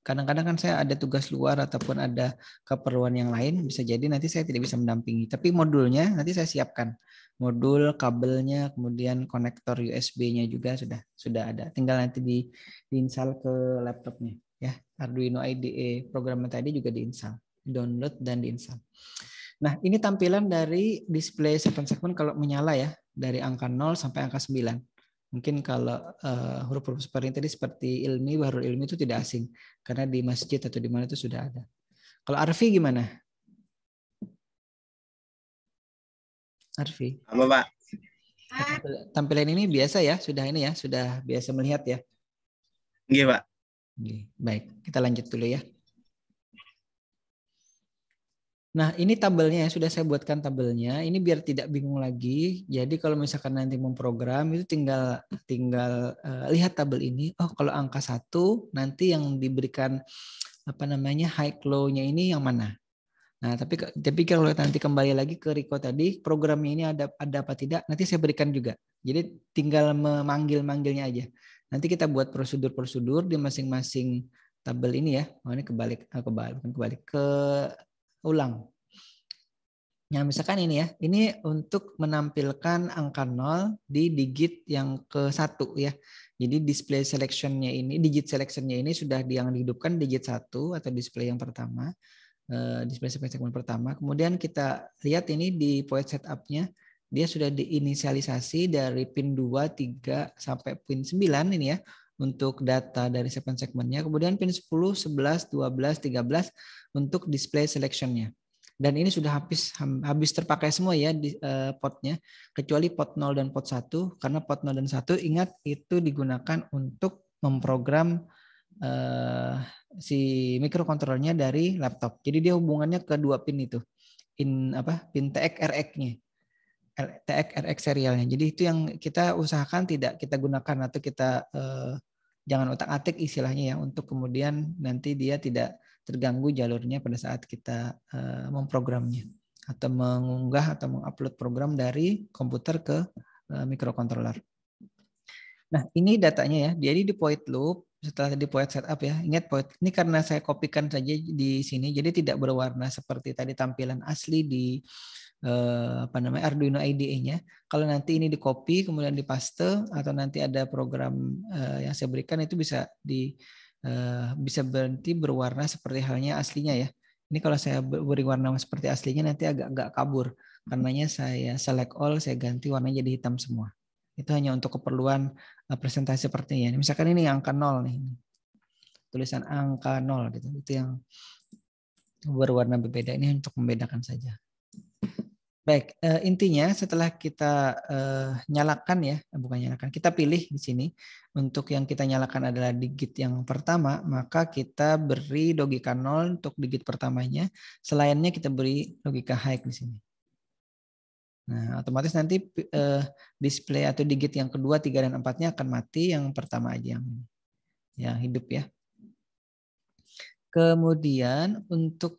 Speaker 1: Kadang-kadang kan saya ada tugas luar ataupun ada keperluan yang lain, bisa jadi nanti saya tidak bisa mendampingi. Tapi modulnya nanti saya siapkan. Modul, kabelnya, kemudian konektor USB-nya juga sudah ada. Tinggal nanti diinstal ke laptopnya ya. Arduino IDE programnya tadi juga diinstal, download dan diinstal. Nah, ini tampilan dari display 7 segment kalau menyala ya, dari angka 0 sampai angka 9. Mungkin kalau huruf-huruf seperti tadi seperti ilmi, bahrul ilmi itu tidak asing karena di masjid atau di mana itu sudah ada. Kalau Arfi gimana? Arfi.
Speaker 3: Apa, Pak?
Speaker 1: Tampilan ini biasa ya, sudah biasa melihat ya.
Speaker 3: Iya, Pak.
Speaker 1: Baik, kita lanjut dulu ya. Nah, ini tabelnya sudah saya buatkan tabelnya. Ini biar tidak bingung lagi. Jadi kalau misalkan nanti memprogram itu tinggal lihat tabel ini. Oh, kalau angka 1 nanti yang diberikan high low-nya ini yang mana? Nah, tapi kalau nanti kembali lagi ke Riko tadi, programnya ini ada apa tidak, nanti saya berikan juga. Jadi tinggal memanggil-manggilnya aja. Nanti kita buat prosedur-prosedur di masing-masing tabel ini ya. Oh, ini ulang. Nah, misalkan ini ya, ini untuk menampilkan angka 0 di digit yang ke-1 ya. Jadi display selection-nya ini, digit selection-nya ini sudah yang dihidupkan digit 1 atau display yang pertama. Display segmen pertama. Kemudian kita lihat ini di point setup-nya, dia sudah diinisialisasi dari pin 2, 3 sampai pin 9 ini ya untuk data dari segmen-segmennya. Kemudian pin 10, 11, 12, 13 untuk display selection-nya. Dan ini sudah habis terpakai semua ya di potnya, kecuali pot 0 dan pot 1, karena pot 0 dan 1 ingat itu digunakan untuk memprogram si microcontrollernya dari laptop. Jadi dia hubungannya ke dua pin itu. Pin TX RX-nya. TX RX serialnya. Jadi itu yang kita usahakan tidak kita gunakan atau kita jangan otak-atik istilahnya ya, untuk kemudian nanti dia tidak terganggu jalurnya pada saat kita memprogramnya atau mengunggah atau mengupload program dari komputer ke microcontroller. Nah, ini datanya ya. Jadi di point loop setelah di point setup ya. Ingat point ini karena saya kopikan saja di sini, jadi tidak berwarna seperti tadi tampilan asli di Arduino IDE-nya. Kalau nanti ini di copy kemudian dipaste atau nanti ada program yang saya berikan itu bisa berhenti berwarna seperti halnya aslinya ya. Ini kalau saya beri warna seperti aslinya nanti agak kabur. Karenanya saya select all, saya ganti warnanya jadi hitam semua. Itu hanya untuk keperluan presentasi seperti ini. Misalkan ini angka 0 nih. Tulisan angka 0 gitu. Itu yang berwarna berbeda, ini untuk membedakan saja. Baik, intinya setelah kita nyalakan ya, bukan nyalakan, kita pilih di sini untuk yang kita nyalakan adalah digit yang pertama, maka kita beri logika 0 untuk digit pertamanya, selainnya kita beri logika high di sini. Nah, otomatis nanti display atau digit yang kedua, 3 dan 4-nya akan mati, yang pertama aja yang hidup ya. Kemudian untuk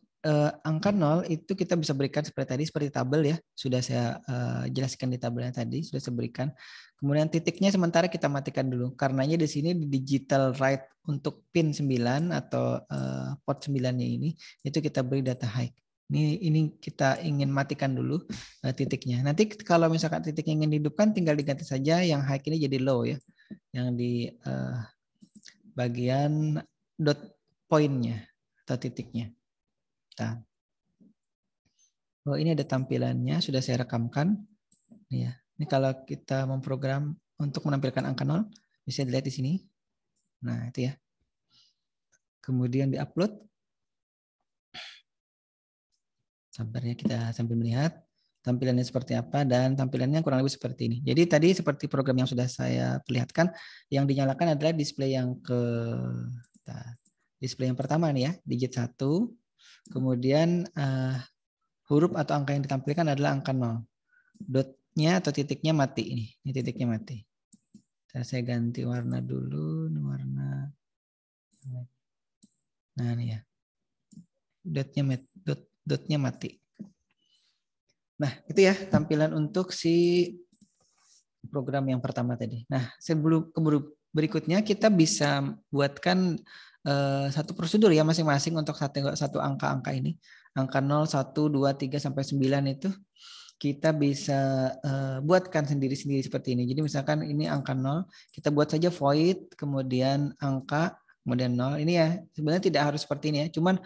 Speaker 1: angka 0 itu kita bisa berikan seperti tadi, seperti tabel ya. Sudah saya jelaskan di tabelnya tadi, sudah saya berikan. Kemudian titiknya sementara kita matikan dulu. Karenanya di sini di digital write untuk pin 9 atau port 9-nya ini, itu kita beri data high. Ini kita ingin matikan dulu titiknya. Nanti kalau misalkan titiknya ingin dihidupkan, tinggal diganti saja yang high ini jadi low ya. Yang di bagian dot point-nya atau titiknya. Nah. Oh, ini ada tampilannya, sudah saya rekamkan. Ini ya. Ini kalau kita memprogram untuk menampilkan angka 0, bisa dilihat di sini. Nah, itu ya. Kemudian di-upload. Sabarnya kita sambil melihat tampilannya seperti apa, dan tampilannya kurang lebih seperti ini. Jadi tadi seperti program yang sudah saya perlihatkan, yang dinyalakan adalah display yang display yang pertama nih ya, digit 1. Kemudian huruf atau angka yang ditampilkan adalah angka 0. Dotnya atau titiknya mati ini titiknya mati. Saya ganti warna dulu, warna. Nah ini ya, dotnya mati. Nah itu ya tampilan untuk si program yang pertama tadi. Nah sebelum berikutnya kita bisa buatkan satu prosedur ya masing-masing untuk satu angka-angka ini. Angka 0, 1, 2, 3 sampai 9 itu kita bisa buatkan sendiri-sendiri seperti ini. Jadi misalkan ini angka 0, kita buat saja void, kemudian angka, kemudian 0. Ini ya sebenarnya tidak harus seperti ini ya. Cuman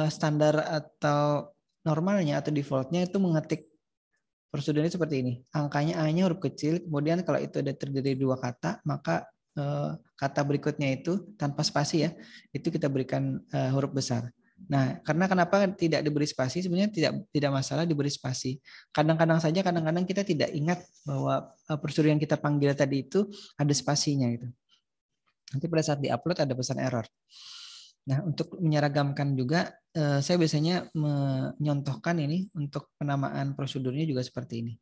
Speaker 1: standar atau normalnya atau defaultnya itu mengetik prosedurnya seperti ini. Angkanya A-nya huruf kecil, kemudian kalau itu ada terdiri dua kata, maka kata berikutnya itu tanpa spasi ya, itu kita berikan huruf besar. Nah, karena kenapa tidak diberi spasi? Sebenarnya tidak masalah diberi spasi. Kadang-kadang kita tidak ingat bahwa prosedur yang kita panggil tadi itu ada spasinya gitu. Nanti pada saat diupload ada pesan error. Nah, untuk menyeragamkan juga saya biasanya menyontohkan ini untuk penamaan prosedurnya juga seperti ini.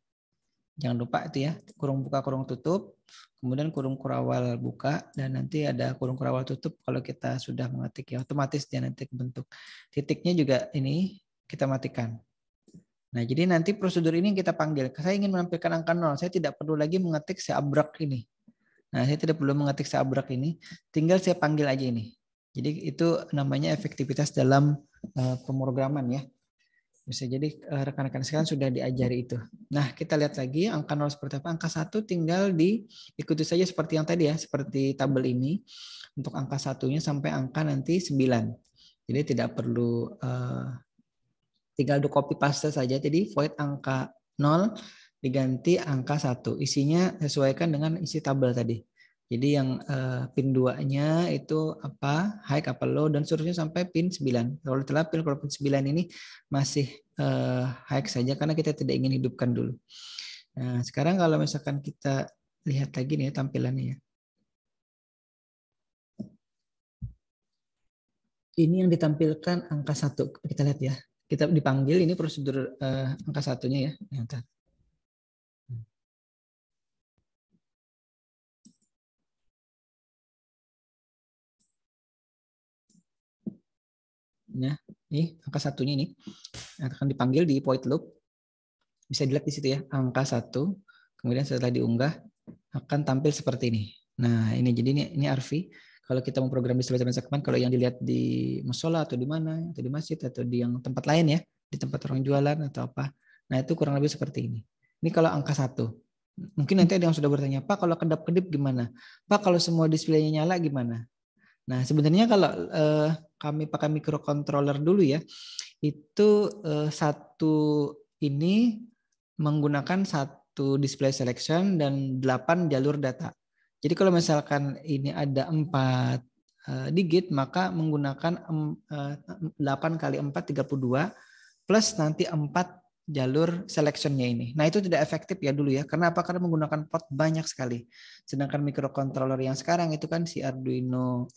Speaker 1: Jangan lupa itu ya, kurung buka, kurung tutup, kemudian kurung kurawal buka, dan nanti ada kurung kurawal tutup kalau kita sudah mengetik ya, otomatis dia nanti bentuk. Titiknya juga ini kita matikan. Nah, jadi nanti prosedur ini kita panggil. Saya ingin menampilkan angka 0, saya tidak perlu lagi mengetik seabrak ini. Nah, saya tidak perlu mengetik seabrak ini, tinggal saya panggil aja ini. Jadi itu namanya efektivitas dalam pemrograman ya. Bisa jadi rekan-rekan sekalian sudah diajari itu. Nah, kita lihat lagi angka 0 seperti apa. Angka 1 tinggal diikuti saja seperti yang tadi ya, seperti tabel ini. Untuk angka 1-nya sampai angka nanti 9. Jadi tidak perlu tinggal di copy paste saja. Jadi void angka 0 diganti angka 1. Isinya sesuaikan dengan isi tabel tadi. Jadi yang pin 2-nya itu apa, high, apa, low, dan seterusnya sampai pin 9. Kalau telah pin 9 ini masih high saja karena kita tidak ingin hidupkan dulu. Nah, sekarang kalau misalkan kita lihat lagi nih tampilannya ya. Ini yang ditampilkan angka 1. Kita lihat ya. Kita dipanggil ini prosedur angka 1-nya ya. Nah, ini angka 1-nya ini akan dipanggil di void loop. Bisa dilihat di situ ya, angka 1. Kemudian setelah diunggah akan tampil seperti ini. Nah, ini jadi ini Arfi. Kalau kita mau program distribusi segmen, kalau yang dilihat di musola atau di mana, atau di masjid atau di yang tempat lain ya, di tempat orang jualan atau apa. Nah, itu kurang lebih seperti ini. Ini kalau angka 1. Mungkin nanti ada yang sudah bertanya, Pak kalau kedap-kedip gimana? Pak kalau semua displaynya nyala gimana? Nah, sebenarnya kalau kami pakai microcontroller dulu ya, itu satu ini menggunakan satu display selection dan 8 jalur data. Jadi kalau misalkan ini ada 4 digit, maka menggunakan 8 kali 4, 32, plus nanti 4 jalur selectionnya ini. Nah itu tidak efektif ya dulu ya. Karena apa? Karena menggunakan port banyak sekali. Sedangkan microcontroller yang sekarang itu kan si Arduino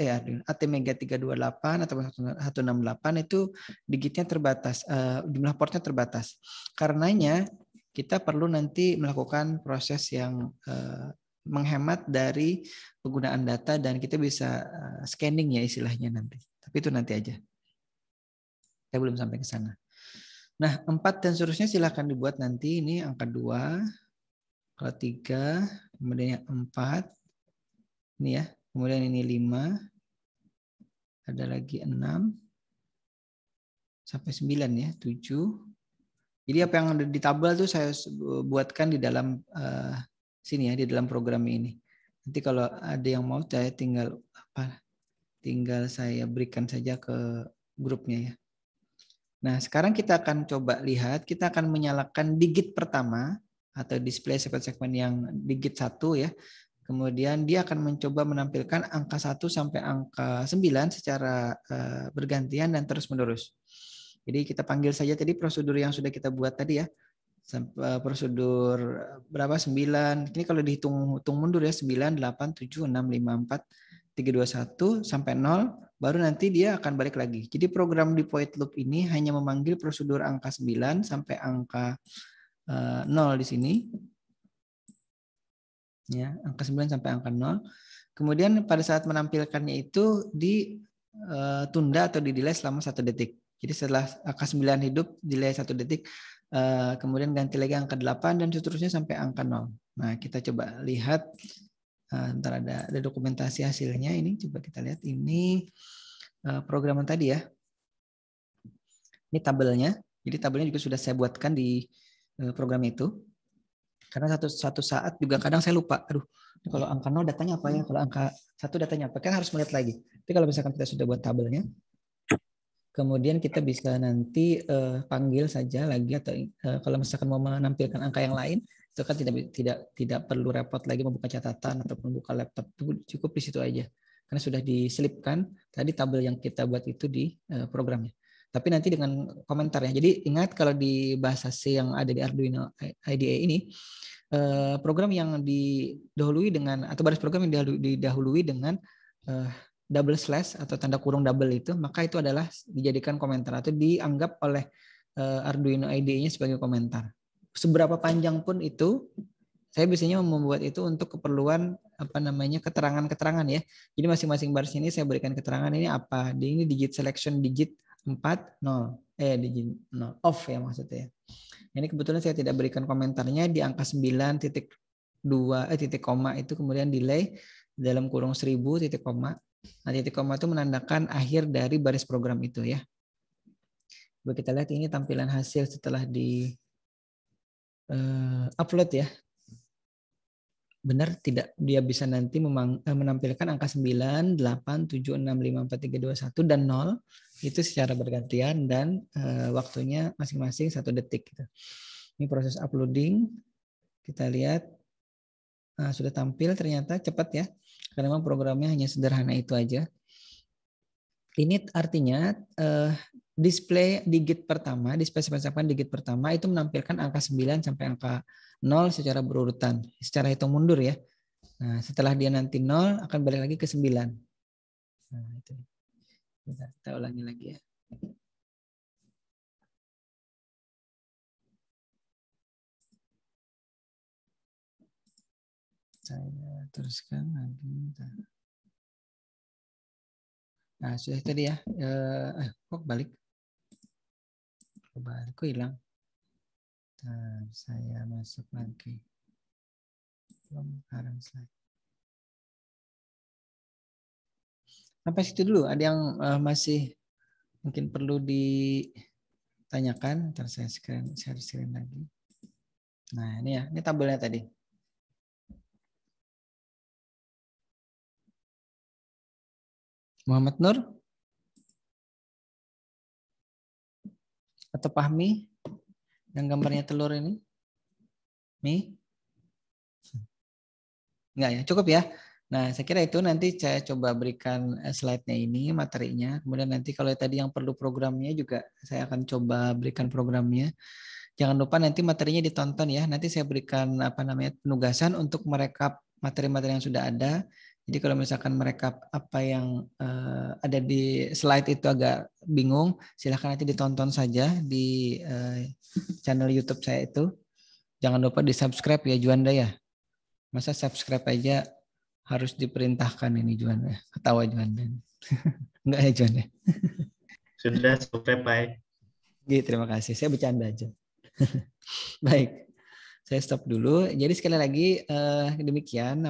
Speaker 1: ATmega 328 atau 168 itu digitnya terbatas, jumlah portnya terbatas. Karenanya kita perlu nanti melakukan proses yang menghemat dari penggunaan data dan kita bisa scanning ya istilahnya nanti. Tapi itu nanti aja. Saya belum sampai ke sana. Nah, 4 dan seterusnya silahkan dibuat nanti. Ini angka 2, kalau 3, kemudian 4. Ini ya, kemudian ini 5. Ada lagi 6. Sampai 9 ya, 7. Jadi apa yang ada di tabel itu saya buatkan di dalam sini ya, di dalam program ini. Nanti kalau ada yang mau saya tinggal saya berikan saja ke grupnya ya. Nah, sekarang kita akan coba lihat, kita akan menyalakan digit pertama atau display segmen yang digit 1 ya. Kemudian dia akan mencoba menampilkan angka 1 sampai angka 9 secara bergantian dan terus-menerus. Jadi kita panggil saja tadi prosedur yang sudah kita buat tadi ya. Prosedur berapa? 9. Ini kalau dihitung mundur ya, 9, 8, 7, 6, 5, 4, 3, 2, 1 sampai 0. Baru nanti dia akan balik lagi. Jadi program di void loop ini hanya memanggil prosedur angka 9 sampai angka 0 di sini. Ya, angka 9 sampai angka 0. Kemudian pada saat menampilkannya itu ditunda atau di-delay selama 1 detik. Jadi setelah angka 9 hidup, delay 1 detik, kemudian ganti lagi angka 8 dan seterusnya sampai angka 0. Nah, kita coba lihat, ntar ada dokumentasi hasilnya ini, coba kita lihat. Ini programan tadi ya. Ini tabelnya. Jadi tabelnya juga sudah saya buatkan di program itu. Karena satu saat juga kadang saya lupa. Aduh, kalau angka 0 datanya apa ya? Kalau angka 1 datanya apa? Kan harus melihat lagi. Tapi kalau misalkan kita sudah buat tabelnya, kemudian kita bisa nanti panggil saja lagi, atau kalau misalkan mau menampilkan angka yang lain, itu kan tidak perlu repot lagi membuka catatan ataupun buka laptop. Cukup di situ aja. Karena sudah diselipkan tadi tabel yang kita buat itu di programnya. Tapi nanti dengan komentarnya. Jadi ingat kalau di bahasa C yang ada di Arduino IDE ini, program yang didahului dengan, atau baris program yang didahului dengan double slash atau tanda kurung double itu, maka itu adalah dijadikan komentar atau dianggap oleh Arduino IDE-nya sebagai komentar. Seberapa panjang pun itu, saya biasanya membuat itu untuk keperluan keterangan-keterangan ya. Jadi masing-masing baris ini saya berikan keterangan ini apa. Ini digit selection digit 4 0. Digit 0 off ya maksudnya. Ini kebetulan saya tidak berikan komentarnya di angka 9 titik koma itu, kemudian delay dalam kurung 1000 titik koma. Nah, titik koma itu menandakan akhir dari baris program itu ya. Coba kita lihat ini tampilan hasil setelah di upload ya. Benar tidak dia bisa nanti menampilkan angka 9, 8, 7, 6, 5, 4, 3, 2, 1 dan 0 itu secara bergantian dan waktunya masing-masing 1 detik gitu. Ini proses uploading. Kita lihat sudah tampil, ternyata cepat ya. Karena memang programnya hanya sederhana itu aja. Ini artinya display digit pertama, dispesifikasikan digit pertama itu menampilkan angka 9 sampai angka 0 secara berurutan, secara hitung mundur ya. Nah, setelah dia nanti 0 akan balik lagi ke 9. Nah, itu. Kita ulangi lagi ya. Saya teruskan lagi. Nah, sudah tadi ya. Kok balik? Kok hilang? Nah, saya masuk lagi. Belum sekarang slide. Sampai situ dulu. Ada yang masih mungkin perlu ditanyakan? Ntar saya share screen lagi. Nah, ini ya. Ini tabelnya tadi. Muhammad Nur? Atau Fahmi? Yang gambarnya telur ini? Mi? Enggak ya, cukup ya. Nah, saya kira itu nanti saya coba berikan slide-nya ini, materinya. Kemudian nanti kalau tadi yang perlu programnya juga saya akan coba berikan programnya. Jangan lupa nanti materinya ditonton ya. Nanti saya berikan penugasan untuk merekap materi-materi yang sudah ada. Jadi kalau misalkan merekap apa yang ada di slide itu agak bingung, silahkan nanti ditonton saja di channel YouTube saya itu. Jangan lupa di-subscribe ya Juanda ya. Masa subscribe aja harus diperintahkan ini Juanda. Ketawa Juanda. Enggak ya Juanda.
Speaker 2: Sudah subscribe, Pak.
Speaker 1: Gitu, terima kasih. Saya bercanda aja. Baik. Saya stop dulu. Jadi sekali lagi demikian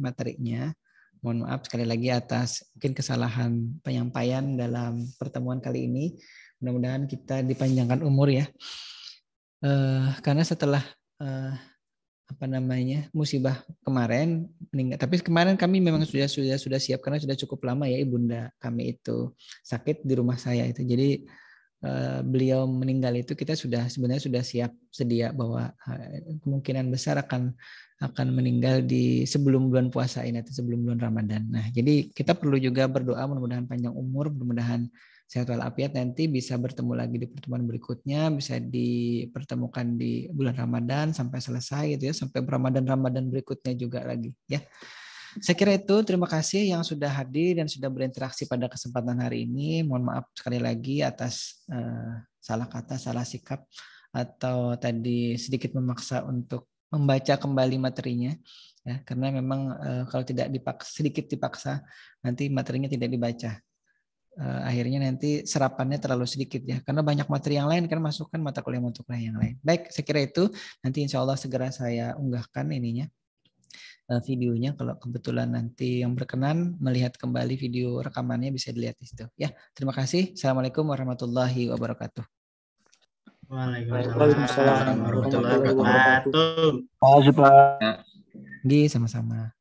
Speaker 1: materinya. Mohon maaf sekali lagi atas mungkin kesalahan penyampaian dalam pertemuan kali ini. Mudah-mudahan kita dipanjangkan umur ya. Karena setelah musibah kemarin meninggal. Tapi kemarin kami memang sudah siap karena sudah cukup lama ya ibunda kami itu sakit di rumah saya itu. Jadi beliau meninggal itu kita sebenarnya sudah siap sedia bahwa kemungkinan besar akan meninggal di sebelum bulan puasa ini atau sebelum bulan Ramadan. Nah, jadi kita perlu juga berdoa mudah-mudahan panjang umur, mudah-mudahan sehat walafiat, nanti bisa bertemu lagi di pertemuan berikutnya, bisa dipertemukan di bulan Ramadan sampai selesai gitu ya, sampai Ramadan berikutnya juga lagi ya. Saya kira itu, terima kasih yang sudah hadir dan sudah berinteraksi pada kesempatan hari ini. Mohon maaf sekali lagi atas salah kata, salah sikap, atau tadi sedikit memaksa untuk membaca kembali materinya ya, karena memang kalau tidak sedikit dipaksa nanti materinya tidak dibaca. Akhirnya nanti serapannya terlalu sedikit ya, karena banyak materi yang lain kan, masukkan mata kuliah yang lain. Baik, saya kira itu nanti insya Allah segera saya unggahkan ininya, videonya. Kalau kebetulan nanti yang berkenan melihat kembali video rekamannya bisa dilihat di situ. Ya, terima kasih. Assalamualaikum warahmatullahi wabarakatuh.
Speaker 2: Waalaikumsalam warahmatullahi wabarakatuh.
Speaker 3: Makasih Pak.
Speaker 1: Sama-sama.